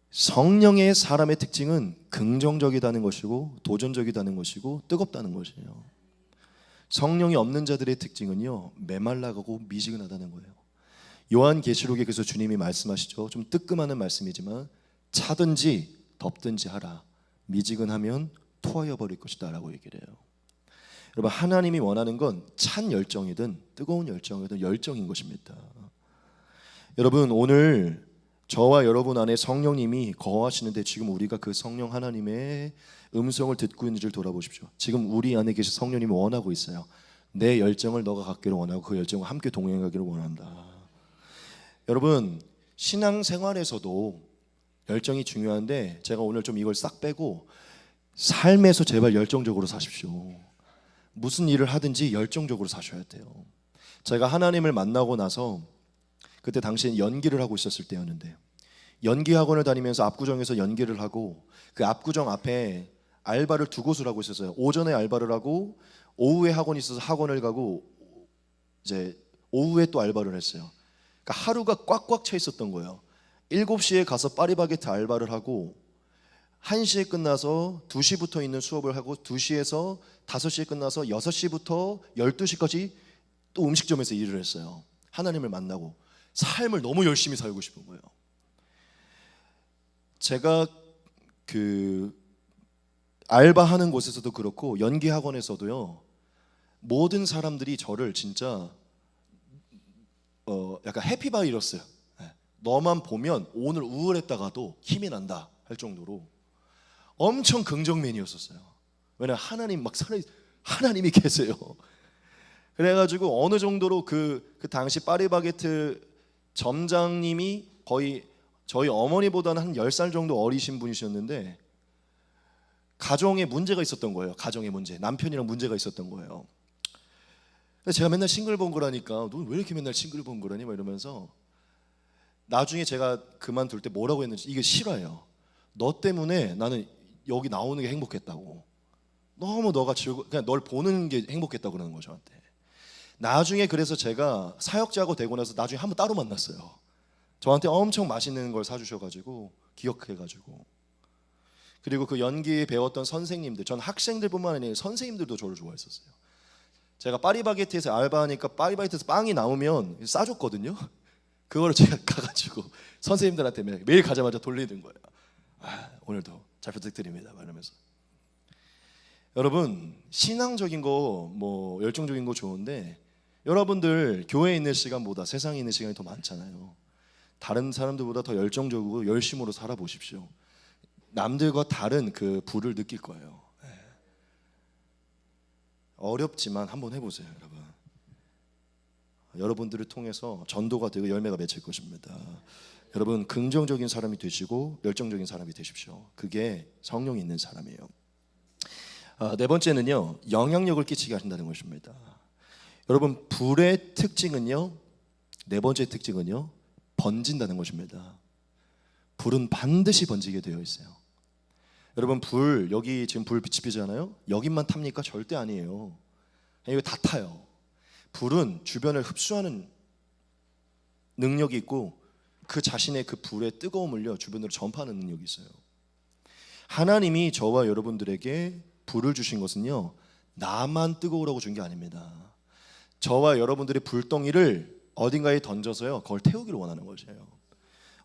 성령의 사람의 특징은 긍정적이다는 것이고 도전적이다는 것이고 뜨겁다는 것이에요. 성령이 없는 자들의 특징은요, 메말라가고 미지근하다는 거예요. 요한계시록에 그래서 주님이 말씀하시죠. 좀 뜨끔하는 말씀이지만 차든지 덥든지 하라. 미지근하면 토하여 버릴 것이다 라고 얘기를 해요. 여러분, 하나님이 원하는 건 찬 열정이든 뜨거운 열정이든 열정인 것입니다. 여러분, 오늘 저와 여러분 안에 성령님이 거하시는데 지금 우리가 그 성령 하나님의 음성을 듣고 있는지를 돌아보십시오. 지금 우리 안에 계신 성령님이 원하고 있어요. 내 열정을 너가 갖기를 원하고 그 열정과 함께 동행하기를 원한다. 여러분, 신앙생활에서도 열정이 중요한데 제가 오늘 좀 이걸 싹 빼고 삶에서 제발 열정적으로 사십시오. 무슨 일을 하든지 열정적으로 사셔야 돼요. 제가 하나님을 만나고 나서 그때 당시엔 연기를 하고 있었을 때였는데, 연기 학원을 다니면서 압구정에서 연기를 하고 그 압구정 앞에 알바를 두 곳을 하고 있었어요. 오전에 알바를 하고 오후에 학원이 있어서 학원을 가고 이제 오후에 또 알바를 했어요. 그러니까 하루가 꽉꽉 차 있었던 거예요. 7시에 가서 파리바게트 알바를 하고 1시에 끝나서 2시부터 있는 수업을 하고 2시에서 5시에 끝나서 6시부터 12시까지 또 음식점에서 일을 했어요. 하나님을 만나고 삶을 너무 열심히 살고 싶은 거예요. 제가 그 알바하는 곳에서도 그렇고 연기 학원에서도요, 모든 사람들이 저를 진짜 약간 해피바이러스, 너만 보면 오늘 우울했다가도 힘이 난다 할 정도로 엄청 긍정맨이었었어요. 왜냐면 하나님 막 하나님이 계세요. 그래가지고 어느 정도로 그 당시 파리바게트 점장님이 거의 저희 어머니보다는 한 10살 정도 어리신 분이셨는데 가정에 문제가 있었던 거예요. 가정의 문제, 남편이랑 문제가 있었던 거예요. 근데 제가 맨날 싱글벙글하니까 너 왜 이렇게 맨날 싱글벙글하니? 막 이러면서 나중에 제가 그만둘 때 뭐라고 했는지, 이게 실화예요. 너 때문에 나는 여기 나오는 게 행복했다고. 너무 너가 그냥 널 보는 게 행복했다고 그러는 거죠, 저한테. 나중에 그래서 제가 사역자하고 되고 나서 나중에 한번 따로 만났어요. 저한테 엄청 맛있는 걸 사주셔가지고 기억해가지고. 그리고 그 연기 배웠던 선생님들, 전 학생들뿐만 아니라 선생님들도 저를 좋아했었어요. 제가 파리바게트에서 알바하니까 파리바게트에서 빵이 나오면 싸줬거든요. 그거를 제가 가가지고 선생님들한테 매일 가자마자 돌리는 거예요. 오늘도 잘 부탁드립니다 이러면서. 여러분, 신앙적인 거 뭐 열정적인 거 좋은데 여러분들 교회에 있는 시간보다 세상에 있는 시간이 더 많잖아요. 다른 사람들보다 더 열정적이고 열심으로 살아보십시오. 남들과 다른 그 불을 느낄 거예요. 어렵지만 한번 해보세요, 여러분. 여러분들을 통해서 전도가 되고 열매가 맺힐 것입니다. 여러분, 긍정적인 사람이 되시고 열정적인 사람이 되십시오. 그게 성령이 있는 사람이에요. 네 번째는요, 영향력을 끼치게 하신다는 것입니다. 여러분, 불의 특징은요, 네 번째 특징은요, 번진다는 것입니다. 불은 반드시 번지게 되어 있어요. 여러분, 불, 여기 지금 불 빛이 비잖아요. 여기만 탑니까? 절대 아니에요. 이거 다 타요. 불은 주변을 흡수하는 능력이 있고 그 자신의 그 불의 뜨거움을요 주변으로 전파하는 능력이 있어요. 하나님이 저와 여러분들에게 불을 주신 것은요, 나만 뜨거우라고 준 게 아닙니다. 저와 여러분들의 불덩이를 어딘가에 던져서요 그걸 태우기를 원하는 것이에요.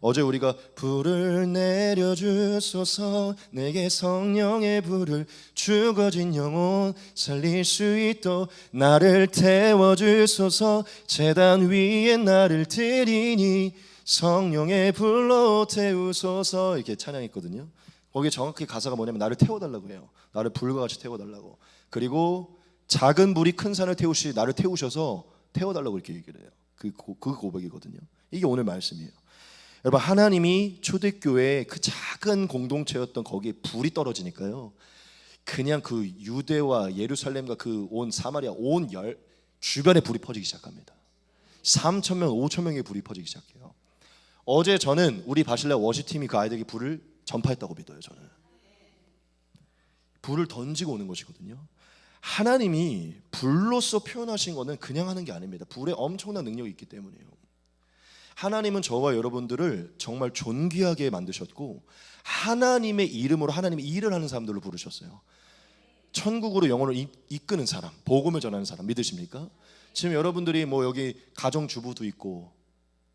어제 우리가 불을 내려주소서, 내게 성령의 불을, 죽어진 영혼 살릴 수 있도록 나를 태워주소서, 제단 위에 나를 드리니 성령의 불로 태우소서, 이렇게 찬양했거든요. 거기에 정확히 가사가 뭐냐면 나를 태워달라고 해요. 나를 불과 같이 태워달라고. 그리고 작은 불이 큰 산을 태우시, 나를 태우셔서 태워달라고 이렇게 얘기를 해요. 그 고백이거든요. 이게 오늘 말씀이에요. 여러분, 하나님이 초대교회의 그 작은 공동체였던 거기에 불이 떨어지니까요, 그냥 그 유대와 예루살렘과 그 온 사마리아 온 주변에 불이 퍼지기 시작합니다. 3,000명, 5,000명의 불이 퍼지기 시작해요. 어제 저는 우리 바실레 워시팀이 그 아이들에게 불을 전파했다고 믿어요. 저는 불을 던지고 오는 것이거든요. 하나님이 불로서 표현하신 것은 그냥 하는 게 아닙니다. 불에 엄청난 능력이 있기 때문이에요. 하나님은 저와 여러분들을 정말 존귀하게 만드셨고 하나님의 이름으로 하나님의 일을 하는 사람들로 부르셨어요. 천국으로 영혼을 이끄는 사람, 복음을 전하는 사람 믿으십니까? 지금 여러분들이 뭐 여기 가정주부도 있고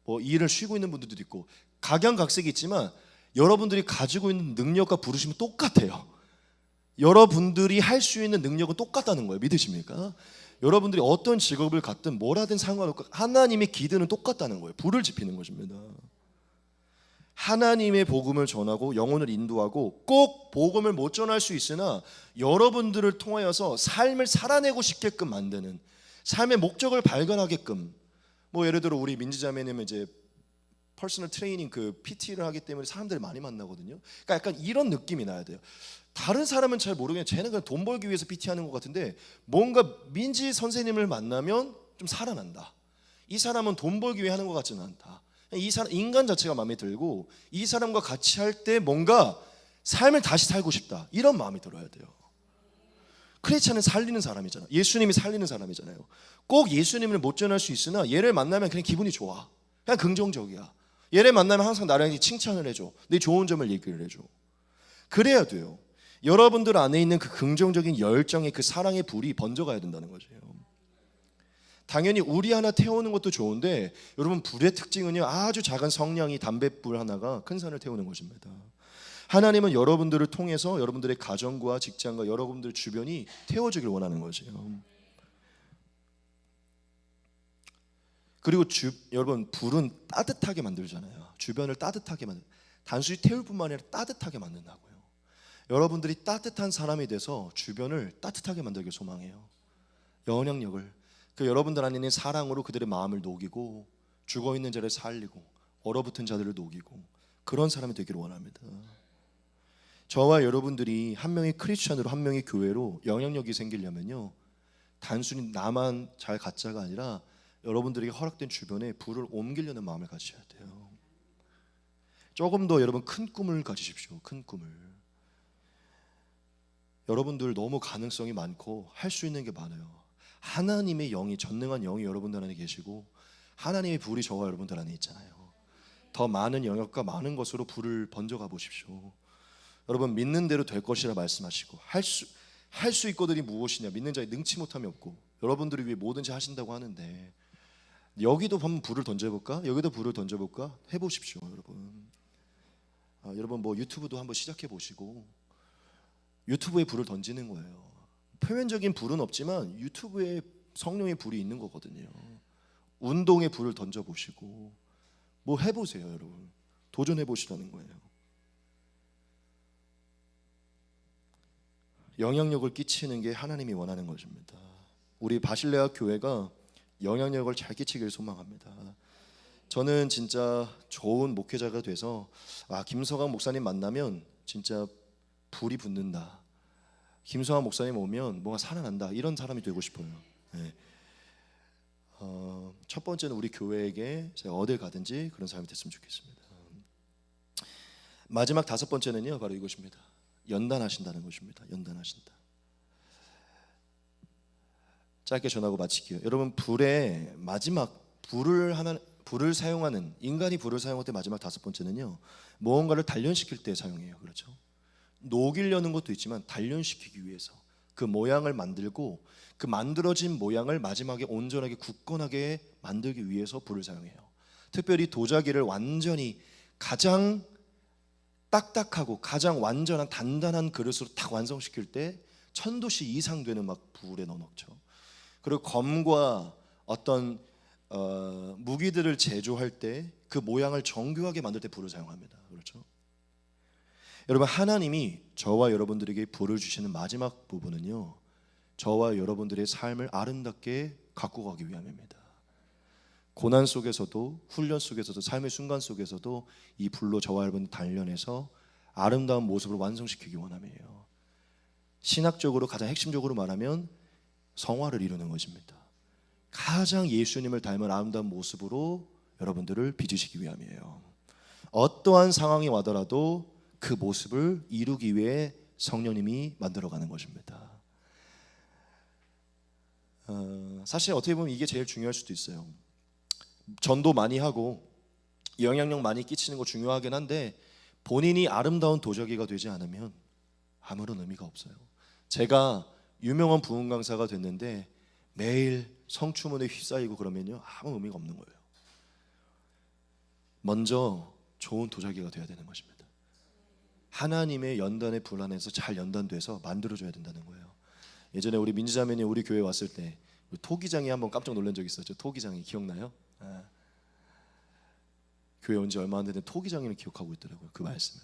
뭐 일을 쉬고 있는 분들도 있고 각양각색이 있지만 여러분들이 가지고 있는 능력과 부르심은 똑같아요. 여러분들이 할 수 있는 능력은 똑같다는 거예요. 믿으십니까? 여러분들이 어떤 직업을 갖든 뭘 하든 상관없고 하나님의 기드는 똑같다는 거예요. 불을 지피는 것입니다. 하나님의 복음을 전하고 영혼을 인도하고 꼭 복음을 못 전할 수 있으나 여러분들을 통하여서 삶을 살아내고 싶게끔 만드는, 삶의 목적을 발견하게끔, 뭐 예를 들어 우리 민지자매님은 이제 퍼스널 트레이닝 그 PT를 하기 때문에 사람들이 많이 만나거든요. 그러니까 약간 이런 느낌이 나야 돼요. 다른 사람은 잘 모르겠는데 쟤는 그냥 돈 벌기 위해서 PT 하는 것 같은데 뭔가 민지 선생님을 만나면 좀 살아난다. 이 사람은 돈 벌기 위해 하는 것 같지는 않다. 이 사람 인간 자체가 마음에 들고 이 사람과 같이 할 때 뭔가 삶을 다시 살고 싶다. 이런 마음이 들어야 돼요. 크리스찬은 살리는 사람이잖아. 예수님이 살리는 사람이잖아요. 꼭 예수님을 못 전할 수 있으나 얘를 만나면 그냥 기분이 좋아. 그냥 긍정적이야. 얘를 만나면 항상 나를 칭찬을 해줘. 내 좋은 점을 얘기를 해줘. 그래야 돼요. 여러분들 안에 있는 그 긍정적인 열정의 그 사랑의 불이 번져가야 된다는 거죠. 당연히 우리 하나 태우는 것도 좋은데 여러분 불의 특징은요, 아주 작은 성냥이 담뱃불 하나가 큰 산을 태우는 것입니다. 하나님은 여러분들을 통해서 여러분들의 가정과 직장과 여러분들 주변이 태워지길 원하는 거죠. 그리고 여러분 불은 따뜻하게 만들잖아요. 주변을 따뜻하게 단순히 태울 뿐만 아니라 따뜻하게 만든다고요. 여러분들이 따뜻한 사람이 돼서 주변을 따뜻하게 만들길 소망해요. 영향력을 그 여러분들 안에 있는 사랑으로 그들의 마음을 녹이고 죽어있는 자를 살리고 얼어붙은 자들을 녹이고 그런 사람이 되기를 원합니다. 저와 여러분들이 한 명의 크리스천으로 한 명의 교회로 영향력이 생기려면요, 단순히 나만 잘 갖자가 아니라 여러분들에게 허락된 주변에 불을 옮기려는 마음을 가지셔야 돼요. 조금 더 여러분 큰 꿈을 가지십시오. 큰 꿈을. 여러분들 너무 가능성이 많고 할 수 있는 게 많아요. 하나님의 영이, 전능한 영이 여러분들 안에 계시고 하나님의 불이 저와 여러분들 안에 있잖아요. 더 많은 영역과 많은 것으로 불을 번져가 보십시오. 여러분 믿는 대로 될 것이라 말씀하시고 할 수 있거든이 무엇이냐, 믿는 자에 능치 못함이 없고 여러분들을 위해 뭐든지 하신다고 하는데 여기도 한번 불을 던져볼까? 여기도 불을 던져볼까? 해보십시오. 여러분 뭐 유튜브도 한번 시작해 보시고 유튜브에 불을 던지는 거예요. 표면적인 불은 없지만 유튜브에 성령의 불이 있는 거거든요. 운동에 불을 던져보시고 뭐 해보세요. 여러분 도전해보시라는 거예요. 영향력을 끼치는 게 하나님이 원하는 것입니다. 우리 바실레아 교회가 영향력을 잘 끼치길 소망합니다. 저는 진짜 좋은 목회자가 돼서 김성환 목사님 만나면 진짜 불이 붙는다, 김성환 목사님 오면 뭔가 살아난다, 이런 사람이 되고 싶어요. 네. 첫 번째는 우리 교회에게 제가 어딜 가든지 그런 사람이 됐으면 좋겠습니다. 마지막 다섯 번째는요, 바로 이것입니다. 연단하신다는 것입니다. 연단하신다. 짧게 전하고 마칠게요. 여러분 불의 마지막 불을 사용하는, 인간이 불을 사용할 때 마지막 다섯 번째는요, 무언가를 단련시킬 때 사용해요. 그렇죠? 녹이려는 것도 있지만 단련시키기 위해서 그 모양을 만들고 그 만들어진 모양을 마지막에 온전하게 굳건하게 만들기 위해서 불을 사용해요. 특별히 도자기를 완전히 가장 딱딱하고 가장 완전한 단단한 그릇으로 딱 완성시킬 때 1000도씨 이상 되는 막 불에 넣어놓죠. 그리고 검과 어떤 무기들을 제조할 때 그 모양을 정교하게 만들 때 불을 사용합니다. 그렇죠? 여러분 하나님이 저와 여러분들에게 불을 주시는 마지막 부분은요, 저와 여러분들의 삶을 아름답게 갖고 가기 위함입니다. 고난 속에서도 훈련 속에서도 삶의 순간 속에서도 이 불로 저와 여러분 단련해서 아름다운 모습을 완성시키기 원함이에요. 신학적으로 가장 핵심적으로 말하면 성화를 이루는 것입니다. 가장 예수님을 닮은 아름다운 모습으로 여러분들을 빚으시기 위함이에요. 어떠한 상황이 와더라도 그 모습을 이루기 위해 성령님이 만들어가는 것입니다. 사실 어떻게 보면 이게 제일 중요할 수도 있어요. 전도 많이 하고 영향력 많이 끼치는 거 중요하긴 한데 본인이 아름다운 도자기가 되지 않으면 아무런 의미가 없어요. 제가 유명한 부흥 강사가 됐는데 매일 성추문에 휩싸이고 그러면요, 아무 의미가 없는 거예요. 먼저 좋은 도자기가 되어야 되는 것입니다. 하나님의 연단에 불안해서 잘 연단돼서 만들어줘야 된다는 거예요. 예전에 우리 민지자매님 우리 교회 왔을 때 토기장이 한번 깜짝 놀란 적이 있었죠. 토기장이 기억나요? 교회 온 지 얼마 안 됐는데 토기장이를 기억하고 있더라고요. 그 말씀을.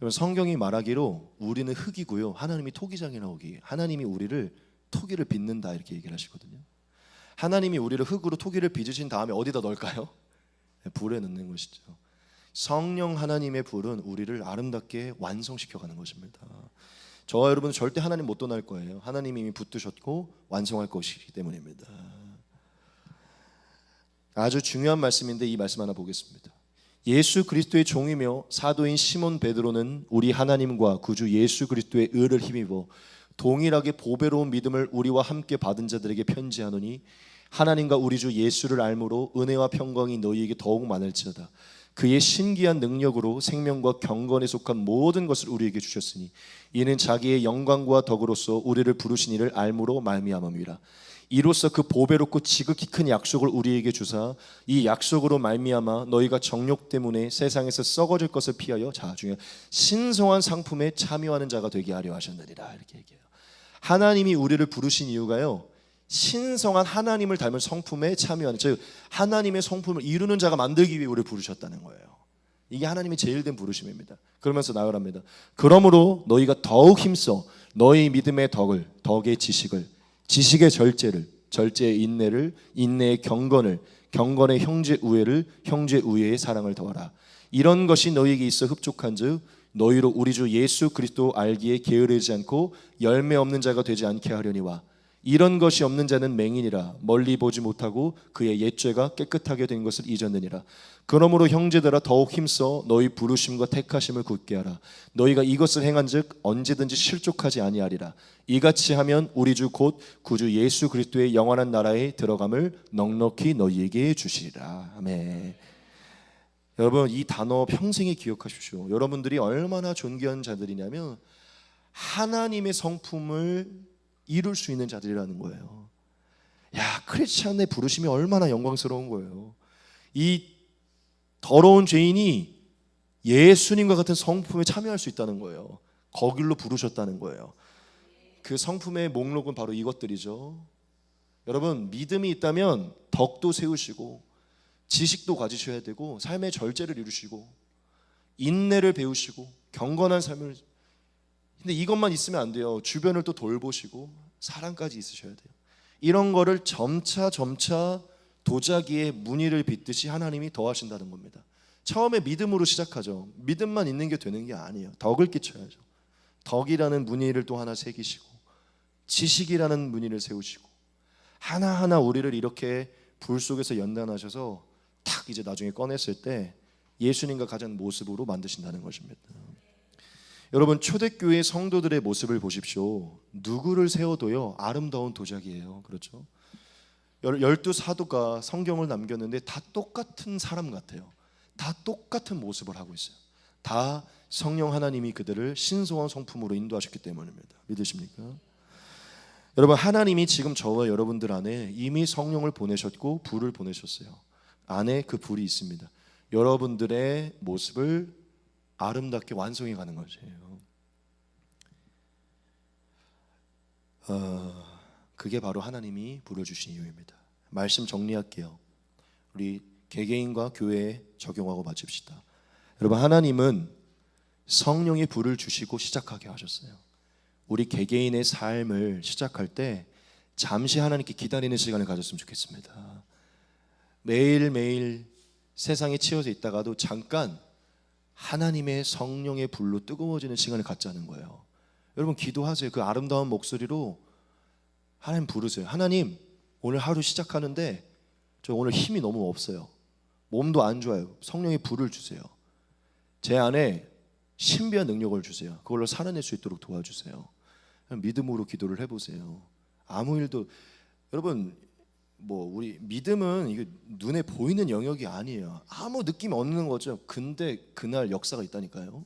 여러분, 성경이 말하기로 우리는 흙이고요, 하나님이 토기장이라고 얘기해요. 하나님이 우리를 토기를 빚는다 이렇게 얘기를 하시거든요. 하나님이 우리를 흙으로 토기를 빚으신 다음에 어디다 넣을까요? 불에 넣는 것이죠. 성령 하나님의 불은 우리를 아름답게 완성시켜가는 것입니다. 저와 여러분은 절대 하나님 못 떠날 거예요. 하나님이 이미 붙드셨고 완성할 것이기 때문입니다. 아주 중요한 말씀인데 이 말씀 하나 보겠습니다. 예수 그리스도의 종이며 사도인 시몬 베드로는 우리 하나님과 구주 예수 그리스도의 의를 힘입어 동일하게 보배로운 믿음을 우리와 함께 받은 자들에게 편지하노니 하나님과 우리 주 예수를 알므로 은혜와 평강이 너희에게 더욱 많을지어다. 그의 신기한 능력으로 생명과 경건에 속한 모든 것을 우리에게 주셨으니 이는 자기의 영광과 덕으로서 우리를 부르신 이를 알므로 말미암음이라. 이로써 그 보배롭고 지극히 큰 약속을 우리에게 주사 이 약속으로 말미암아 너희가 정욕 때문에 세상에서 썩어질 것을 피하여 중요한 신성한 상품에 참여하는 자가 되게 하려 하셨느니라. 이렇게 얘기해요. 하나님이 우리를 부르신 이유가요, 신성한 하나님을 닮은 성품에 참여하는, 즉 하나님의 성품을 이루는 자가 만들기 위해 우리를 부르셨다는 거예요. 이게 하나님의 제일 된 부르심입니다. 그러면서 나열합니다. 그러므로 너희가 더욱 힘써 너희 믿음의 덕을, 덕의 지식을, 지식의 절제를, 절제의 인내를, 인내의 경건을, 경건의 형제 우애를, 형제 우애의 사랑을 더하라. 이런 것이 너희에게 있어 흡족한즉 너희로 우리 주 예수 그리스도 알기에 게으르지 않고 열매 없는 자가 되지 않게 하려니와 이런 것이 없는 자는 맹인이라 멀리 보지 못하고 그의 옛죄가 깨끗하게 된 것을 잊었느니라. 그러므로 형제들아 더욱 힘써 너희 부르심과 택하심을 굳게 하라. 너희가 이것을 행한즉 언제든지 실족하지 아니하리라. 이같이 하면 우리 주 곧 구주 예수 그리스도의 영원한 나라에 들어감을 넉넉히 너희에게 주시리라. 아멘. 여러분, 이 단어 평생에 기억하십시오. 여러분들이 얼마나 존귀한 자들이냐면 하나님의 성품을 이룰 수 있는 자들이라는 거예요. 야, 크리스찬의 부르심이 얼마나 영광스러운 거예요. 이 더러운 죄인이 예수님과 같은 성품에 참여할 수 있다는 거예요. 거길로 부르셨다는 거예요. 그 성품의 목록은 바로 이것들이죠. 여러분, 믿음이 있다면 덕도 세우시고 지식도 가지셔야 되고 삶의 절제를 이루시고 인내를 배우시고 경건한 삶을, 근데 이것만 있으면 안 돼요. 주변을 또 돌보시고 사랑까지 있으셔야 돼요. 이런 거를 점차 도자기에 무늬를 빚듯이 하나님이 더하신다는 겁니다. 처음에 믿음으로 시작하죠. 믿음만 있는 게 되는 게 아니에요. 덕을 끼쳐야죠. 덕이라는 무늬를 또 하나 새기시고 지식이라는 무늬를 세우시고 하나하나 우리를 이렇게 불 속에서 연단하셔서 탁 이제 나중에 꺼냈을 때 예수님과 같은 모습으로 만드신다는 것입니다. 여러분, 초대교회 성도들의 모습을 보십시오. 누구를 세워도요 아름다운 도자기예요. 그렇죠? 12사도가 성경을 남겼는데 다 똑같은 사람 같아요. 다 똑같은 모습을 하고 있어요. 다 성령 하나님이 그들을 신성한 성품으로 인도하셨기 때문입니다. 믿으십니까? 여러분, 하나님이 지금 저와 여러분들 안에 이미 성령을 보내셨고 불을 보내셨어요. 안에 그 불이 있습니다. 여러분들의 모습을 아름답게 완성해 가는 것이에요. 그게 바로 하나님이 부르주신 이유입니다. 말씀 정리할게요. 우리 개개인과 교회에 적용하고 마칩시다. 여러분, 하나님은 성령의 불을 주시고 시작하게 하셨어요. 우리 개개인의 삶을 시작할 때 잠시 하나님께 기다리는 시간을 가졌으면 좋겠습니다. 매일매일 세상에 치여져 있다가도 잠깐 하나님의 성령의 불로 뜨거워지는 시간을 갖자는 거예요. 여러분, 기도하세요. 그 아름다운 목소리로 하나님 부르세요. 하나님, 오늘 하루 시작하는데 저 오늘 힘이 너무 없어요. 몸도 안 좋아요. 성령의 불을 주세요. 제 안에 신비한 능력을 주세요. 그걸로 살아낼 수 있도록 도와주세요. 믿음으로 기도를 해보세요. 아무 일도, 여러분, 우리 믿음은 이게 눈에 보이는 영역이 아니에요. 아무 느낌 없는 거죠. 근데 그날 역사가 있다니까요.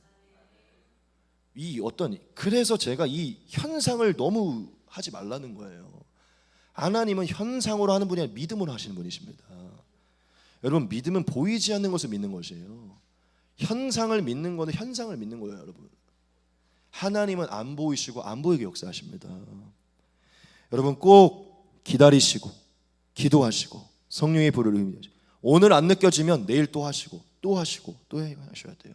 그래서 제가 이 현상을 너무 하지 말라는 거예요. 하나님은 현상으로 하는 분이 아니라 믿음으로 하시는 분이십니다. 여러분, 믿음은 보이지 않는 것을 믿는 것이에요. 현상을 믿는 거는 현상을 믿는 거예요, 여러분. 하나님은 안 보이시고 안 보이게 역사하십니다. 여러분 꼭 기다리시고 기도하시고 성령의 불을 의미하시고 오늘 안 느껴지면 내일 또 하시고 또 하시고 또 하셔야 돼요.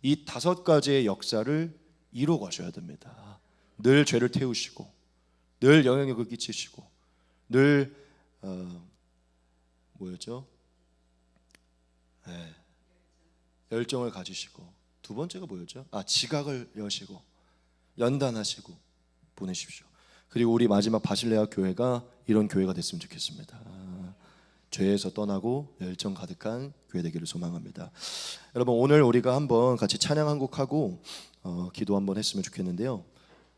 이 5가지의 역사를 이루어 가셔야 됩니다. 늘 죄를 태우시고 늘 영향력을 끼치시고 늘 뭐였죠? 네. 열정을 가지시고 두 번째가 뭐였죠? 지각을 여시고 연단하시고 보내십시오. 그리고 우리 마지막 바실레아 교회가 이런 교회가 됐으면 좋겠습니다. 죄에서 떠나고 열정 가득한 교회 되기를 소망합니다. 여러분 오늘 우리가 한번 같이 찬양 한 곡 하고 기도 한번 했으면 좋겠는데요.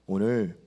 오늘